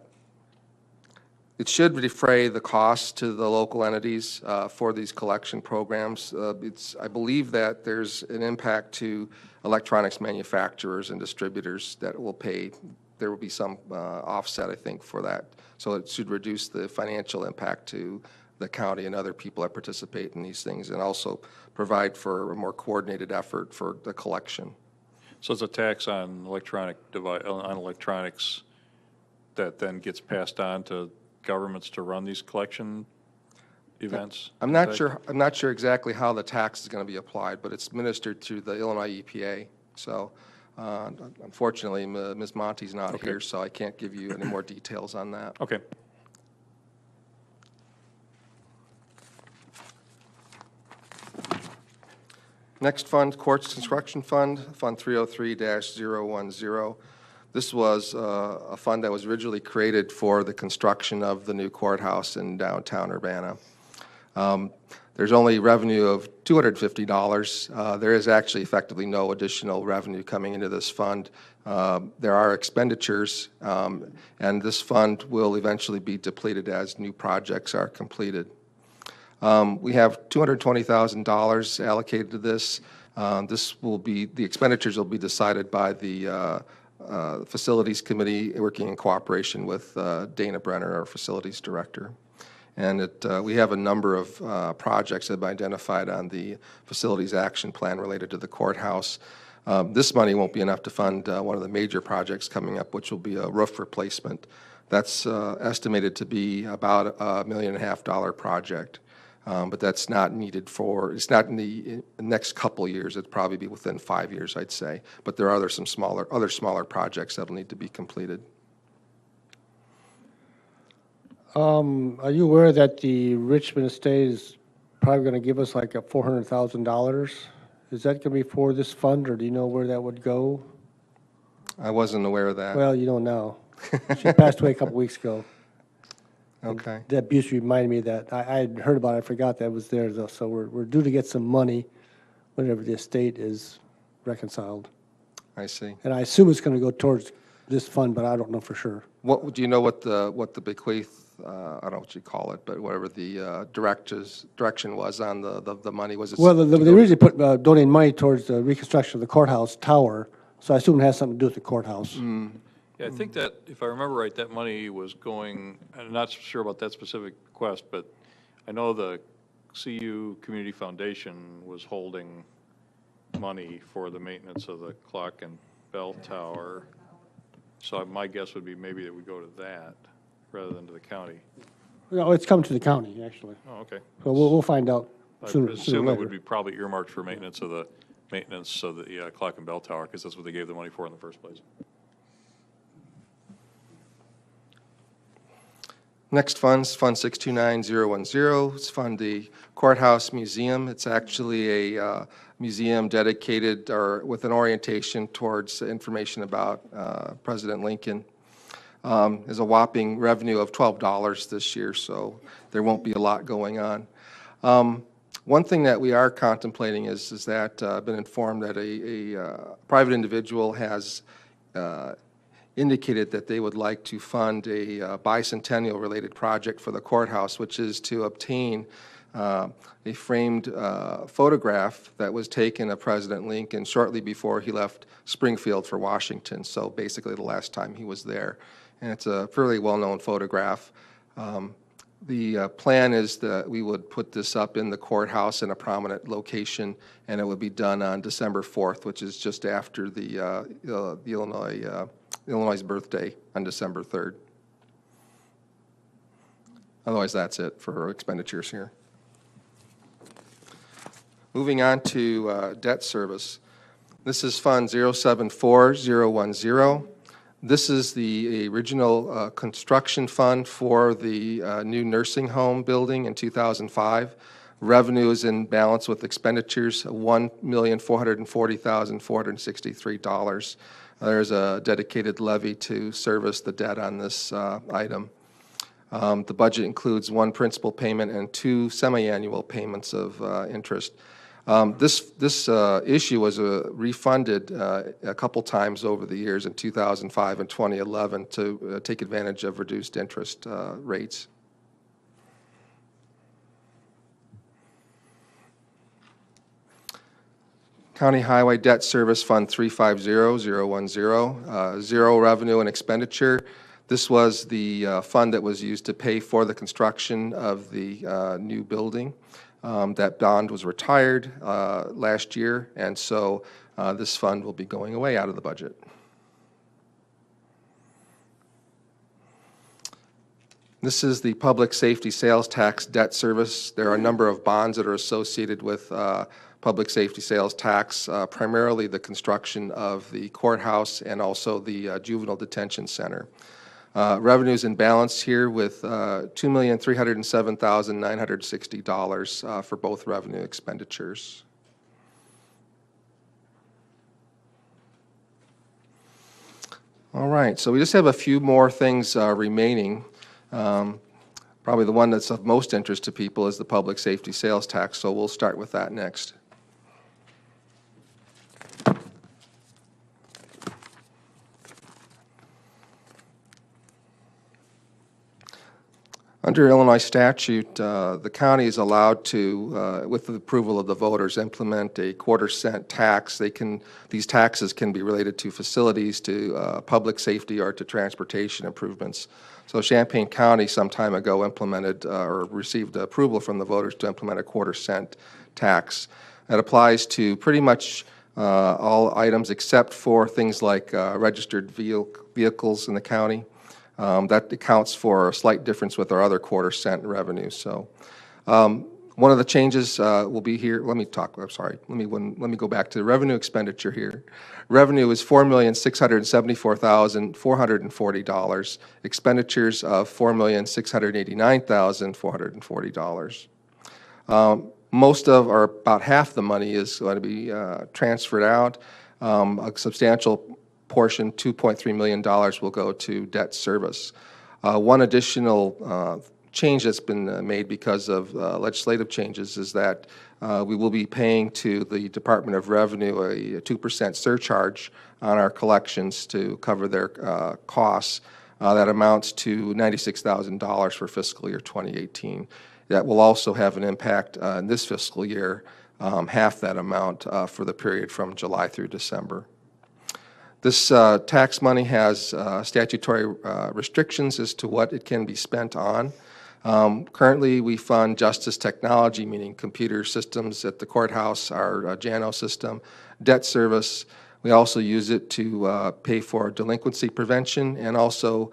it should defray the costs to the local entities for these collection programs. I believe that there's an impact to electronics manufacturers and distributors that will pay. There will be some offset, I think, for that. So it should reduce the financial impact to the county and other people that participate in these things, and also provide for a more coordinated effort for the collection. So it's a tax on electronics that then gets passed on to governments to run these collection events? I'm not sure exactly how the tax is going to be applied, but it's administered through the Illinois EPA. So unfortunately, Ms. Monte's not here, so I can't give you any more details on that. Okay. Next fund, Courts Construction Fund, Fund 303-010. This was a fund that was originally created for the construction of the new courthouse in downtown Urbana. There's only revenue of $250. There is actually effectively no additional revenue coming into this fund. There are expenditures, and this fund will eventually be depleted as new projects are completed. We have $220,000 allocated to this. The expenditures will be decided by the Facilities Committee, working in cooperation with Dana Brenner, our Facilities Director. And we have a number of projects that have been identified on the Facilities Action Plan related to the courthouse. This money won't be enough to fund one of the major projects coming up, which will be a roof replacement. That's estimated to be about a $1.5 million project. But that's not needed for, it's not in the next couple years. It'd probably be within 5 years, I'd say. But there are other smaller projects that'll need to be completed. Are you aware that the Richmond Estate is probably going to give us like a $400,000? Is that going to be for this fund, or do you know where that would go? I wasn't aware of that. Well, you don't know. She passed away a couple weeks ago. Okay. That just reminded me of that. I had heard about it, I forgot that was there, though. So we're due to get some money whenever the estate is reconciled. I see. And I assume it's going to go towards this fund, but I don't know for sure. What, do you know what the bequeath, I don't know what you call it, but whatever the direction was on the money? Was it? Well, they originally put, donated money towards the reconstruction of the courthouse tower, so I assume it has something to do with the courthouse. Yeah, I think that, if I remember right, that money was going, I'm not sure about that specific request, but I know the CU Community Foundation was holding money for the maintenance of the clock and bell tower. So my guess would be maybe it would go to that rather than to the county. No, it's coming to the county, actually. Oh, okay. So we'll find out I sooner or assume it would later. be probably earmarked for maintenance of the clock and bell tower, because that's what they gave the money for in the first place. Next fund's Fund 629010. It's fund the Courthouse Museum. It's actually a museum dedicated or with an orientation towards information about President Lincoln. There's a whopping revenue of $12 this year, so there won't be a lot going on. One thing that we are contemplating is that I've been informed that a private individual has indicated that they would like to fund a bicentennial-related project for the courthouse, which is to obtain a framed photograph that was taken of President Lincoln shortly before he left Springfield for Washington, so basically the last time he was there. And it's a fairly well-known photograph. The plan is that we would put this up in the courthouse in a prominent location, and it would be done on December 4th, which is just after the Illinois' birthday on December 3rd. Otherwise, that's it for expenditures here. Moving on to debt service. This is Fund 074010. This is the original construction fund for the new nursing home building in 2005. Revenue is in balance with expenditures, $1,440,463. There's a dedicated levy to service the debt on this item. The budget includes one principal payment and two semi-annual payments of interest. This issue was refunded a couple times over the years in 2005 and 2011 to take advantage of reduced interest rates. County Highway Debt Service Fund 350010, zero revenue and expenditure. This was the fund that was used to pay for the construction of the new building. That bond was retired last year, and so this fund will be going away out of the budget. This is the public safety sales tax debt service. There are a number of bonds that are associated with public safety sales tax, primarily the construction of the courthouse and also the juvenile detention center. Revenues in balance here with $2,307,960 for both revenue expenditures. All right, so we just have a few more things remaining. Probably the one that's of most interest to people is the public safety sales tax, so we'll start with that next. Under Illinois statute, the county is allowed to, with the approval of the voters, implement a quarter-cent tax. These taxes can be related to facilities, to public safety, or to transportation improvements. So Champaign County some time ago implemented or received approval from the voters to implement a quarter-cent tax. That applies to pretty much all items except for things like registered vehicles in the county. That accounts for a slight difference with our other quarter-cent revenue. So One of the changes will be here, let me go back to the revenue expenditure here. Revenue is $4,674,440. Expenditures of $4,689,440. Most of, or about half the money is going to be transferred out. A substantial portion, $2.3 million, will go to debt service. One additional change that's been made because of legislative changes is that we will be paying to the Department of Revenue a 2% surcharge on our collections to cover their costs. That amounts to $96,000 for fiscal year 2018. That will also have an impact in this fiscal year, half that amount for the period from July through December. This tax money has statutory restrictions as to what it can be spent on. Currently, we fund justice technology, meaning computer systems at the courthouse, our JANO system, debt service. We also use it to pay for delinquency prevention and also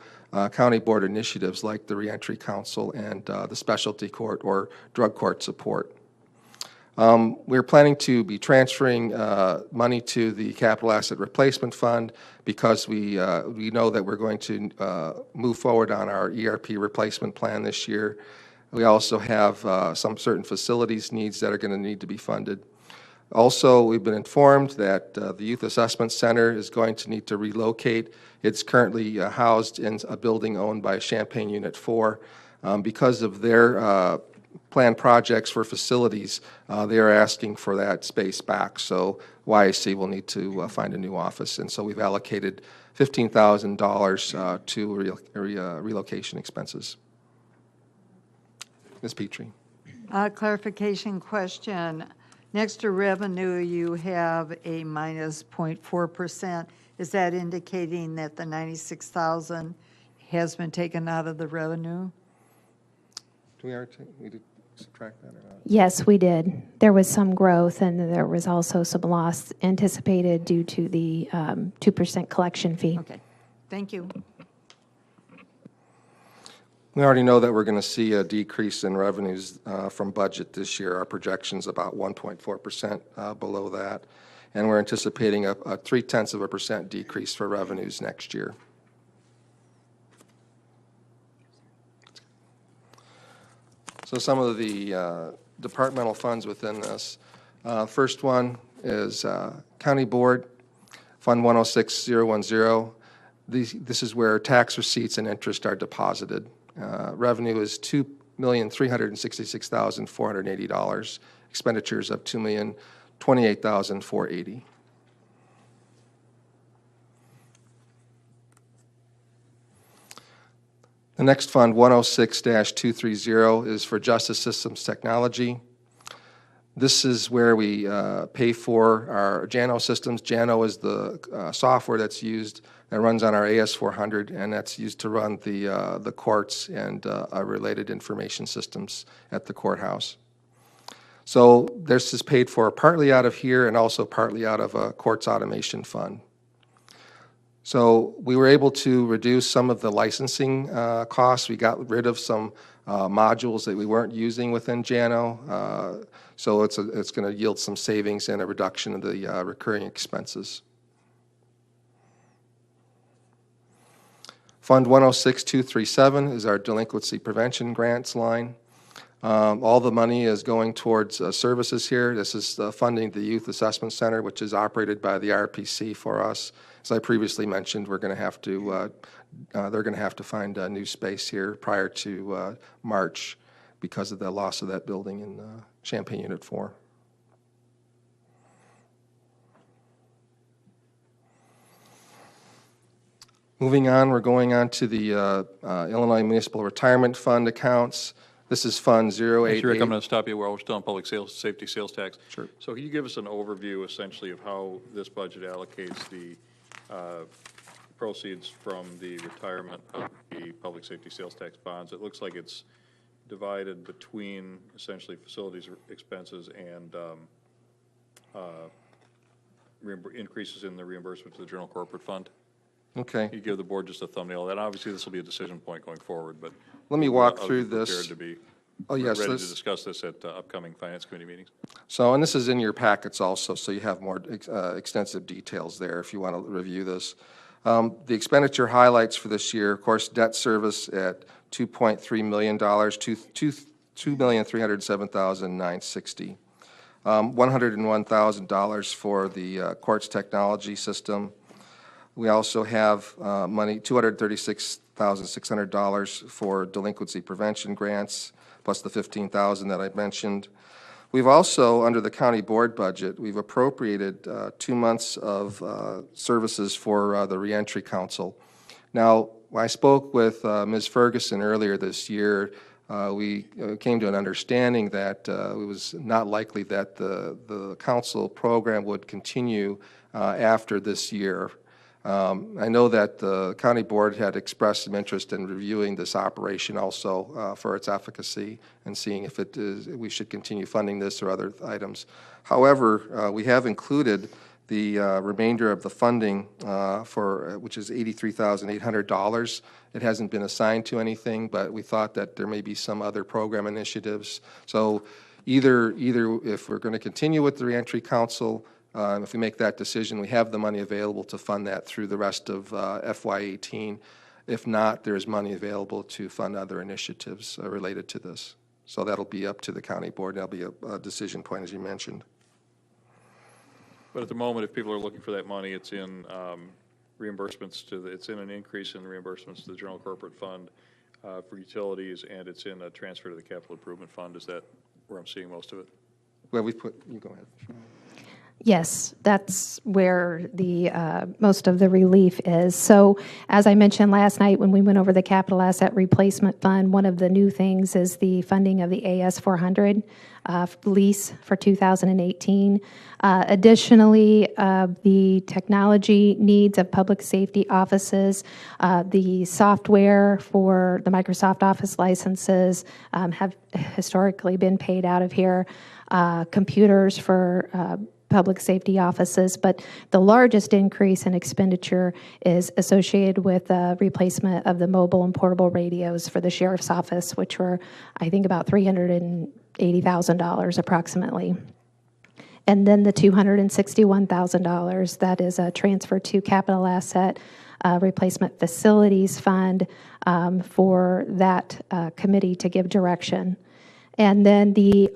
county board initiatives like the Reentry Council and the specialty court or drug court support. We're planning to be transferring money to the Capital Asset Replacement Fund because we know that we're going to move forward on our ERP replacement plan this year. We also have some certain facilities needs that are going to need to be funded. Also, we've been informed that the Youth Assessment Center is going to need to relocate. It's currently housed in a building owned by Champaign Unit 4. Because of their planned projects for facilities, they are asking for that space back. So YAC will need to find a new office. And so we've allocated $15,000 to relocation expenses. Ms. Petrie. Clarification question. Next to revenue, you have a minus 0.4%. Is that indicating that the $96,000 has been taken out of the revenue? Do we need to subtract that or not? Yes, we did. There was some growth, and there was also some loss anticipated due to the 2% collection fee. Okay, thank you. We already know that we're going to see a decrease in revenues from budget this year. Our projection's about 1.4% below that, and we're anticipating a 0.3% decrease for revenues next year. So some of the departmental funds within this. First one is County Board, Fund 106010. This is where tax receipts and interest are deposited. Revenue is $2,366,480. Expenditures of $2,028,480. The next fund, 106-230, is for Justice Systems Technology. This is where we pay for our JANO systems. JANO is the software that's used, that runs on our AS400, and that's used to run the courts and related information systems at the courthouse. So this is paid for partly out of here and also partly out of a courts automation fund. So we were able to reduce some of the licensing costs. We got rid of some modules that we weren't using within JANO. So it's going to yield some savings and a reduction of the recurring expenses. Fund 106237 is our delinquency prevention grants line. All the money is going towards services here. This is funding the Youth Assessment Center, which is operated by the RPC for us. As I previously mentioned, we're going to have to, they're going to have to find a new space here prior to March because of the loss of that building in Champaign Unit 4. Moving on, we're going on to the Illinois Municipal Retirement Fund accounts. This is Fund 088. Rick, I'm going to stop you while we're still on public safety sales tax. Sure. So can you give us an overview essentially of how this budget allocates the proceeds from the retirement of the public safety sales tax bonds? It looks like it's divided between essentially facilities expenses and increases in the reimbursement to the general corporate fund. Okay. You give the board just a thumbnail of that. Obviously, this will be a decision point going forward, but let me walk through this. To be. Oh, yes, ready to this- discuss this at upcoming Finance Committee meetings. So, and this is in your packets also, so you have more extensive details there if you want to review this. The expenditure highlights for this year, of course, debt service at $2.3 million, $2,307,960. $101,000 for the courts technology system. We also have money, $236,600 for delinquency prevention grants, plus the $15,000 that I mentioned. We've also, under the county board budget, we've appropriated 2 months of services for the reentry council. Now, when I spoke with Ms. Ferguson earlier this year, we came to an understanding that it was not likely that the council program would continue after this year. I know that the county board had expressed some interest in reviewing this operation also for its efficacy and seeing if we should continue funding this or other items. However, we have included the remainder of the funding which is $83,800. It hasn't been assigned to anything, but we thought that there may be some other program initiatives. So either if we're going to continue with the reentry council, if we make that decision, we have the money available to fund that through the rest of FY18. If not, there's money available to fund other initiatives related to this. So that'll be up to the county board. That'll be a decision point, as you mentioned. But at the moment, if people are looking for that money, it's in reimbursements it's in an increase in reimbursements to the general corporate fund for utilities, and it's in a transfer to the capital improvement fund. Is that where I'm seeing most of it? Well, you go ahead. Yes, that's where the most of the relief is. So as I mentioned last night when we went over the capital asset replacement fund, one of the new things is the funding of the AS400 lease for 2018. Additionally, the technology needs of public safety offices, the software for the Microsoft Office licenses have historically been paid out of here, computers for public safety offices, but the largest increase in expenditure is associated with the replacement of the mobile and portable radios for the sheriff's office, which were, I think, about $380,000 approximately. And then the $261,000, that is a transfer to capital asset replacement facilities fund for that committee to give direction. And then the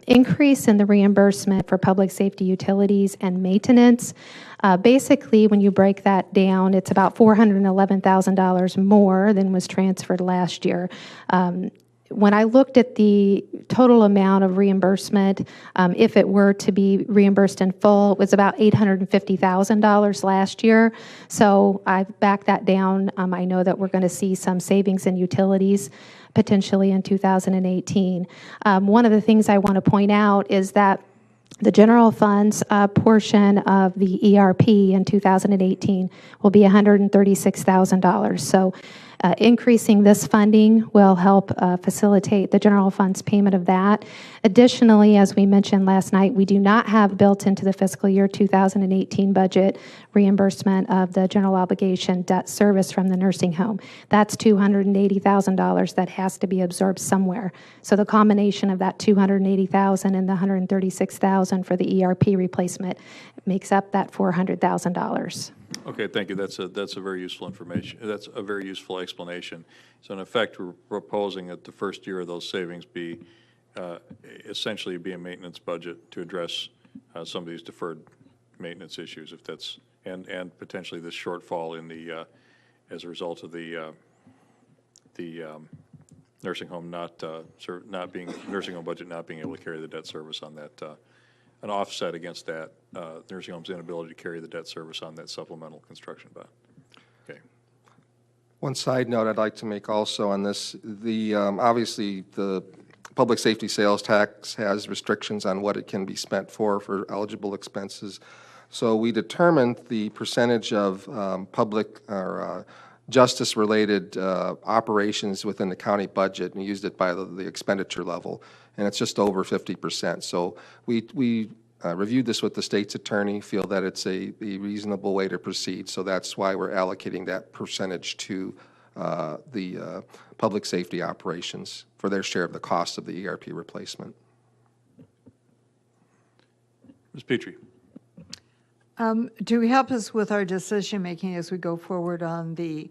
increase in the reimbursement for public safety utilities and maintenance. Basically, when you break that down, it's about $411,000 more than was transferred last year. When I looked at the total amount of reimbursement, if it were to be reimbursed in full, it was about $850,000 last year. So I've backed that down. I know that we're going to see some savings in utilities potentially in 2018. One of the things I want to point out is that the general funds portion of the ERP in 2018 will be $136,000. So increasing this funding will help facilitate the general funds payment of that. Additionally, as we mentioned last night, we do not have built into the fiscal year 2018 budget reimbursement of the general obligation debt service from the nursing home. That's $280,000 that has to be absorbed somewhere. So the combination of that $280,000 and the $136,000 for the ERP replacement makes up that $400,000. Okay, thank you. That's a very useful information. That's a very useful explanation. So in effect, we're proposing that the first year of those savings be essentially be a maintenance budget to address some of these deferred maintenance issues, if that's and potentially this shortfall in the as a result of the nursing home nursing home budget not being able to carry the debt service on that. An offset against that nursing home's inability to carry the debt service on that supplemental construction bond. Okay. One side note I'd like to make also on this, obviously the public safety sales tax has restrictions on what it can be spent for eligible expenses. So we determined the percentage of public or justice-related operations within the county budget and used it by the expenditure level, and it's just over 50%. So we reviewed this with the state's attorney, feel that it's a reasonable way to proceed, so that's why we're allocating that percentage to the public safety operations for their share of the cost of the ERP replacement. Ms. Petrie? To help us with our decision-making as we go forward on the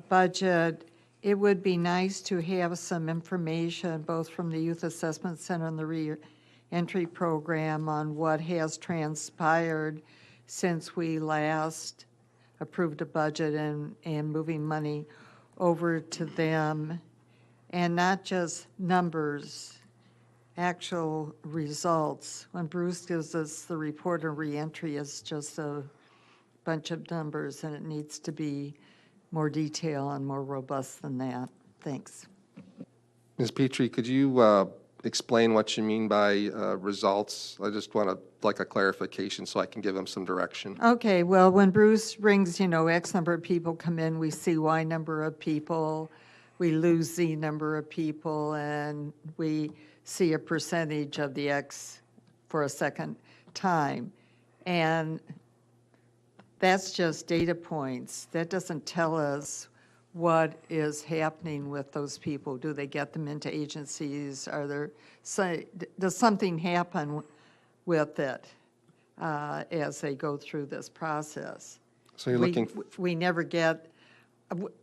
budget, it would be nice to have some information, both from the Youth Assessment Center and the Reentry Program, on what has transpired since we last approved a budget and moving money over to them, and not just numbers, actual results. When Bruce gives us the report of reentry, it's just a bunch of numbers, and it needs to be more detail and more robust than that. Thanks. Ms. Petrie, could you explain what you mean by results? I just want like a clarification so I can give them some direction. Okay, well, when Bruce brings, X number of people come in, we see Y number of people, we lose Z number of people, and we see a percentage of the X for a second time. And that's just data points. That doesn't tell us what is happening with those people. Do they get them into agencies? Does something happen with it as they go through this process? So you're looking. We never get.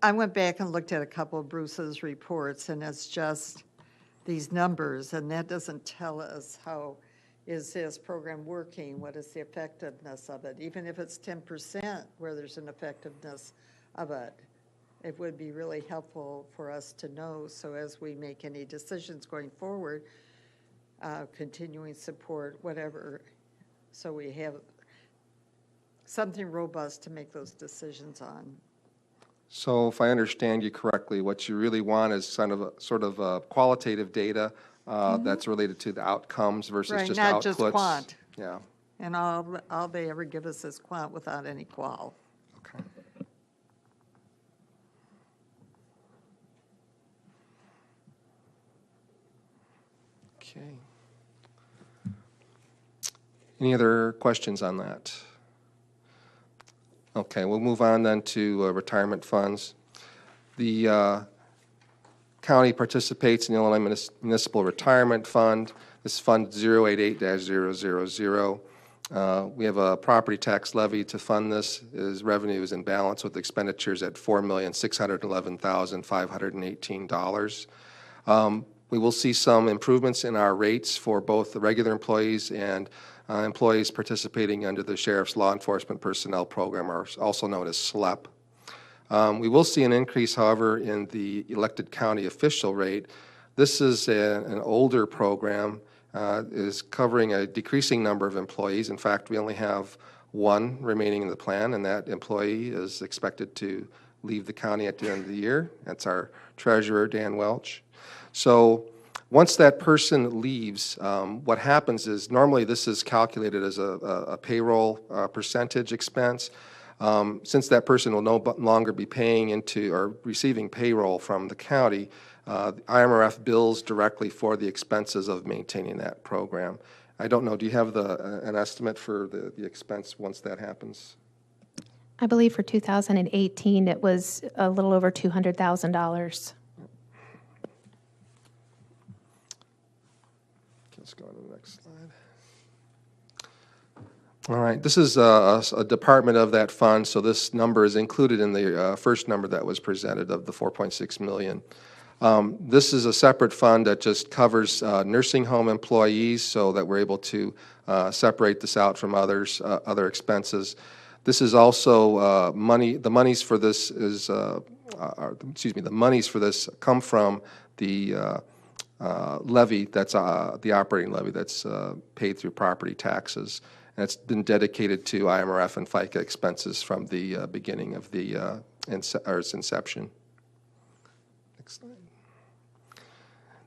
I went back and looked at a couple of Bruce's reports, and it's just these numbers, and that doesn't tell us how is this program working, what is the effectiveness of it. Even if it's 10% where there's an effectiveness of it, it would be really helpful for us to know, so as we make any decisions going forward, continuing support, whatever, so we have something robust to make those decisions on. So if I understand you correctly, what you really want is sort of qualitative data that's related to the outcomes versus Right, just not outputs. just quant. Yeah. And all they ever give us is quant without any qual. Okay. Okay. Any other questions on that? Okay, we'll move on then to retirement funds. The county participates in the Illinois Municipal Retirement Fund. This is Fund 088-000. We have a property tax levy to fund this. As revenue is in balance with expenditures at $4,611,518. We will see some improvements in our rates for both the regular employees and employees participating under the Sheriff's Law Enforcement Personnel Program, or also known as SLEP. We will see an increase, however, in the elected county official rate. This is an older program, is covering a decreasing number of employees. In fact, we only have one remaining in the plan, and that employee is expected to leave the county at the end of the year. That's our treasurer, Dan Welch. So once that person leaves, what happens is normally this is calculated as a payroll percentage expense. Since that person will no longer be paying into or receiving payroll from the county, IMRF bills directly for the expenses of maintaining that program. I don't know, do you have an estimate for the expense once that happens? I believe for 2018, it was a little over $200,000. Let's go on to the next slide. All right, this is a department of that fund, so this number is included in the first number that was presented of the $4.6 million. This is a separate fund that just covers nursing home employees so that we're able to separate this out from other expenses. This is also money, the monies for this is, the monies for this come from the levy, that's the operating levy that's paid through property taxes. And it's been dedicated to IMRF and FICA expenses from the beginning of its inception. Next slide.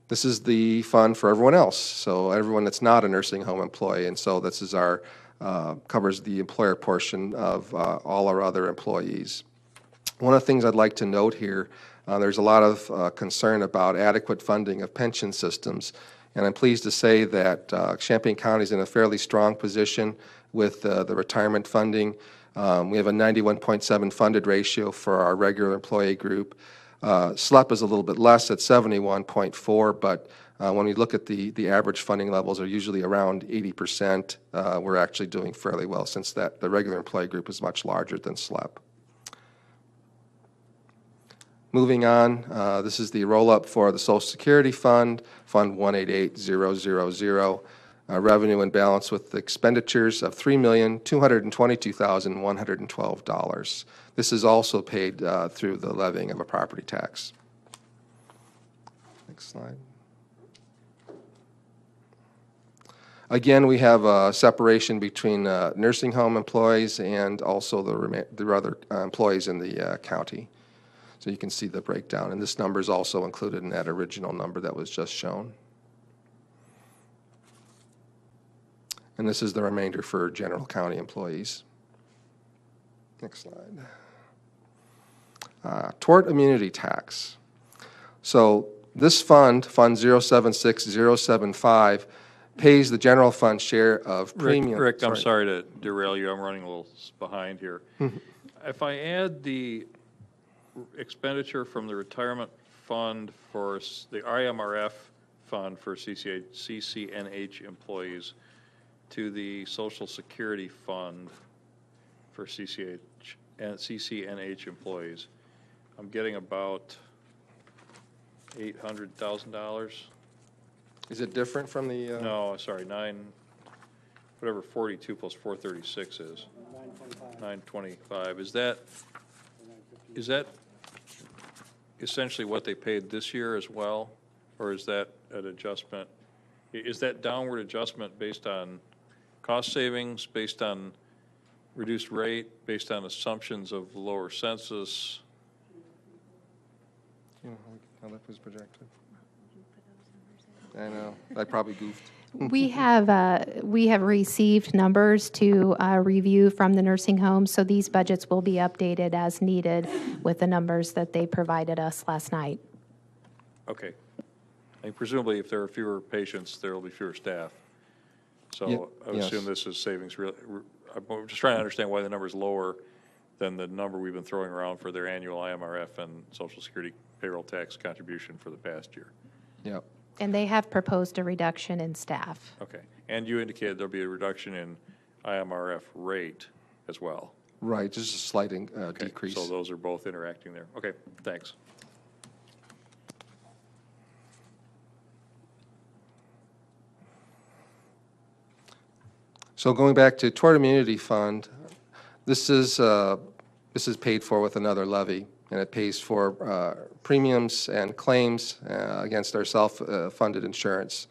This is the fund for everyone else, so everyone that's not a nursing home employee, and so this is our covers the employer portion of all our other employees. One of the things I'd like to note here, there's a lot of concern about adequate funding of pension systems, and I'm pleased to say that Champaign County is in a fairly strong position. with the retirement funding. We have a 91.7 funded ratio for our regular employee group. SLEP is a little bit less at 71.4, but when we look at the average funding levels are usually around 80%. We're actually doing fairly well since the regular employee group is much larger than SLEP. Moving on, this is the roll-up for the Social Security Fund, Fund 188000. Revenue and balance with expenditures of $3,222,112. This is also paid through the levying of a property tax. Next slide. Again, we have a separation between nursing home employees and also the other employees in the county. So you can see the breakdown, and this number is also included in that original number that was just shown. And this is the remainder for general county employees. Next slide. Tort immunity tax. So this fund, Fund 076075, pays the general fund share of premium. Rick, I'm sorry to derail you. I'm running a little behind here. If I add the expenditure from the retirement fund for the IMRF fund for CCNH employees to the Social Security Fund for CCNH employees, I'm getting about $800,000. Is it different from the? No, sorry, whatever 42 plus 436 is. 925. Is that essentially what they paid this year as well? Or is that an adjustment? Is that downward adjustment based on cost savings, based on reduced rate, based on assumptions of lower census? You know how that was projected? I know, I probably goofed. We have received numbers to review from the nursing home, so these budgets will be updated as needed with the numbers that they provided us last night. Okay. And presumably, if there are fewer patients, there will be fewer staff. So I would assume this is savings. I'm just trying to understand why the number is lower than the number we've been throwing around for their annual IMRF and Social Security payroll tax contribution for the past year. Yep. And they have proposed a reduction in staff. Okay. And you indicated there'll be a reduction in IMRF rate as well. Right, just a slight Okay. decrease. So those are both interacting there. Okay, thanks. So going back to Tort Immunity Fund, this is paid for with another levy, and it pays for premiums and claims against our self-funded insurance.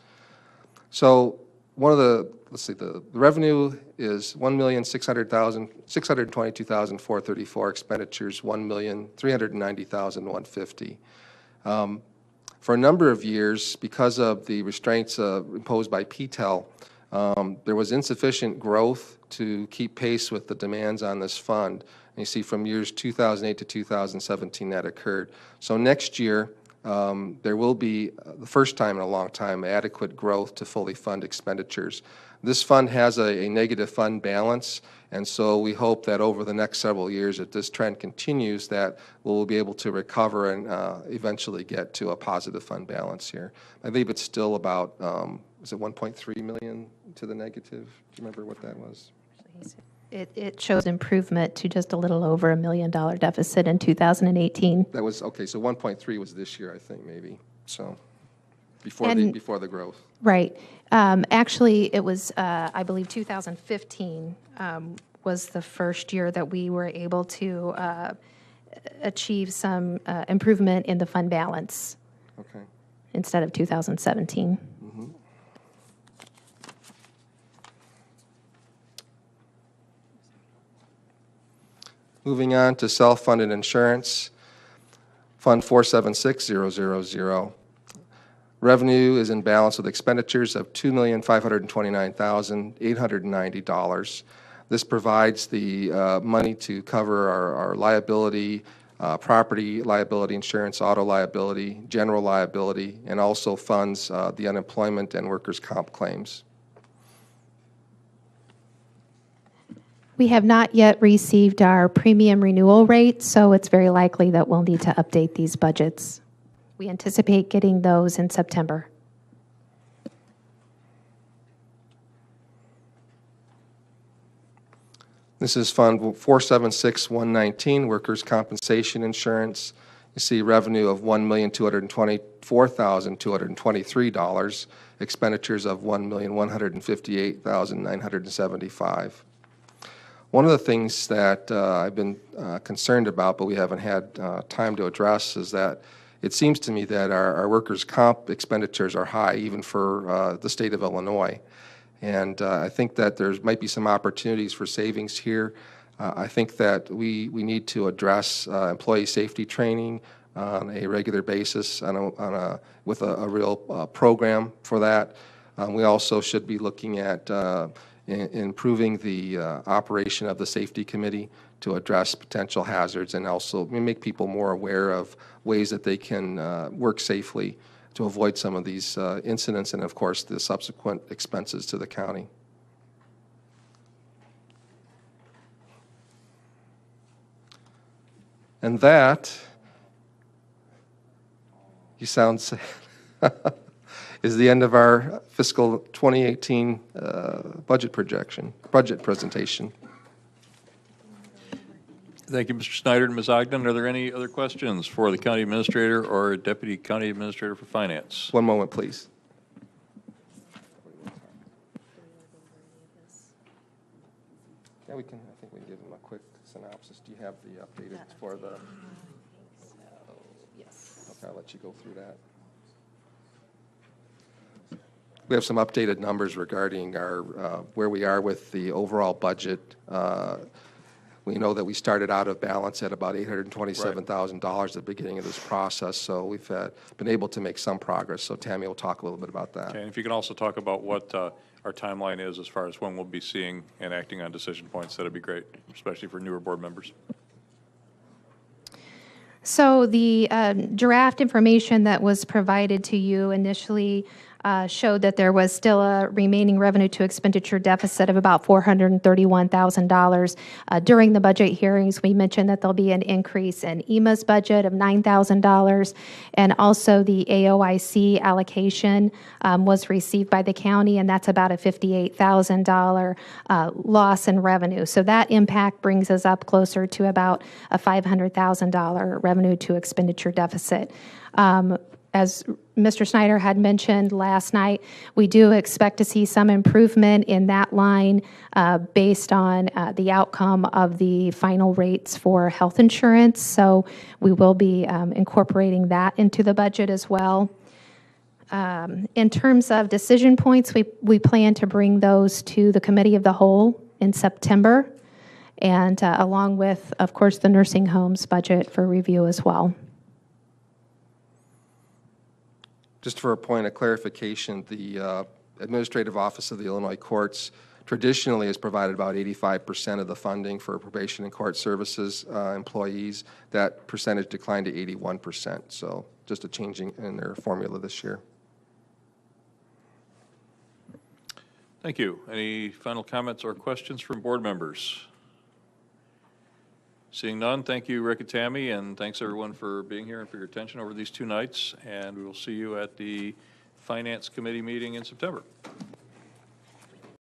So one of the revenue is $1,622,434, expenditures $1,390,150. For a number of years, because of the restraints imposed by PTEL, there was insufficient growth to keep pace with the demands on this fund. And you see from years 2008 to 2017 that occurred. So next year, there will be, the first time in a long time, adequate growth to fully fund expenditures. This fund has a negative fund balance, and so we hope that over the next several years, if this trend continues, that we'll be able to recover and eventually get to a positive fund balance here. I believe it's still about, is it 1.3 million to the negative? Do you remember what that was? It shows improvement to just a little over $1 million deficit in 2018. That was, okay, so 1.3 was this year, I think, maybe, so, before the growth. Right. Actually, it was, I believe, 2015 was the first year that we were able to achieve some improvement in the fund balance. Okay. Instead of 2017. Mm-hmm. Moving on to self-funded insurance, Fund 476000. Revenue is in balance with expenditures of $2,529,890. This provides the money to cover our liability, property liability insurance, auto liability, general liability, and also funds the unemployment and workers' comp claims. We have not yet received our premium renewal rate, so it's very likely that we'll need to update these budgets. We anticipate getting those in September. This is Fund 476119, Workers' Compensation Insurance. You see revenue of $1,224,223, expenditures of $1,158,975. One of the things that I've been concerned about, but we haven't had time to address, is that it seems to me that our workers' comp expenditures are high, even for the state of Illinois. And I think that there might be some opportunities for savings here. I think that we need to address employee safety training on a regular basis with a real program for that. We also should be looking at improving the operation of the safety committee to address potential hazards and also make people more aware of ways that they can work safely to avoid some of these incidents and, of course, the subsequent expenses to the county. And that, you sound sad, is the end of our fiscal 2018 budget presentation. Thank you, Mr. Snyder and Ms. Ogden. Are there any other questions for the county administrator or deputy county administrator for finance? One moment, please. Yeah, I think we can give them a quick synopsis. Do you have the updated for the? Yes. Okay, I'll let you go through that. We have some updated numbers regarding our where we are with the overall budget. We know that we started out of balance at about $827,000 at the beginning of this process, so we've been able to make some progress. So Tammy will talk a little bit about that. Okay, and if you can also talk about what our timeline is as far as when we'll be seeing and acting on decision points, that'd be great, especially for newer board members. So the draft information that was provided to you initially showed that there was still a remaining revenue to expenditure deficit of about $431,000. During the budget hearings, we mentioned that there'll be an increase in EMA's budget of $9,000, and also the AOIC allocation was received by the county, and that's about a $58,000 loss in revenue. So that impact brings us up closer to about a $500,000 revenue to expenditure deficit. As Mr. Snyder had mentioned last night, we do expect to see some improvement in that line based on the outcome of the final rates for health insurance. So we will be incorporating that into the budget as well. In terms of decision points, we plan to bring those to the Committee of the Whole in September, and along with, of course, the nursing homes budget for review as well. Just for a point of clarification, the Administrative Office of the Illinois Courts traditionally has provided about 85% of the funding for probation and court services employees. That percentage declined to 81%, so just a changing in their formula this year. Thank you. Any final comments or questions from board members? Seeing none, thank you, Rick and Tammy, and thanks everyone for being here and for your attention over these 2 nights. And we will see you at the Finance Committee meeting in September.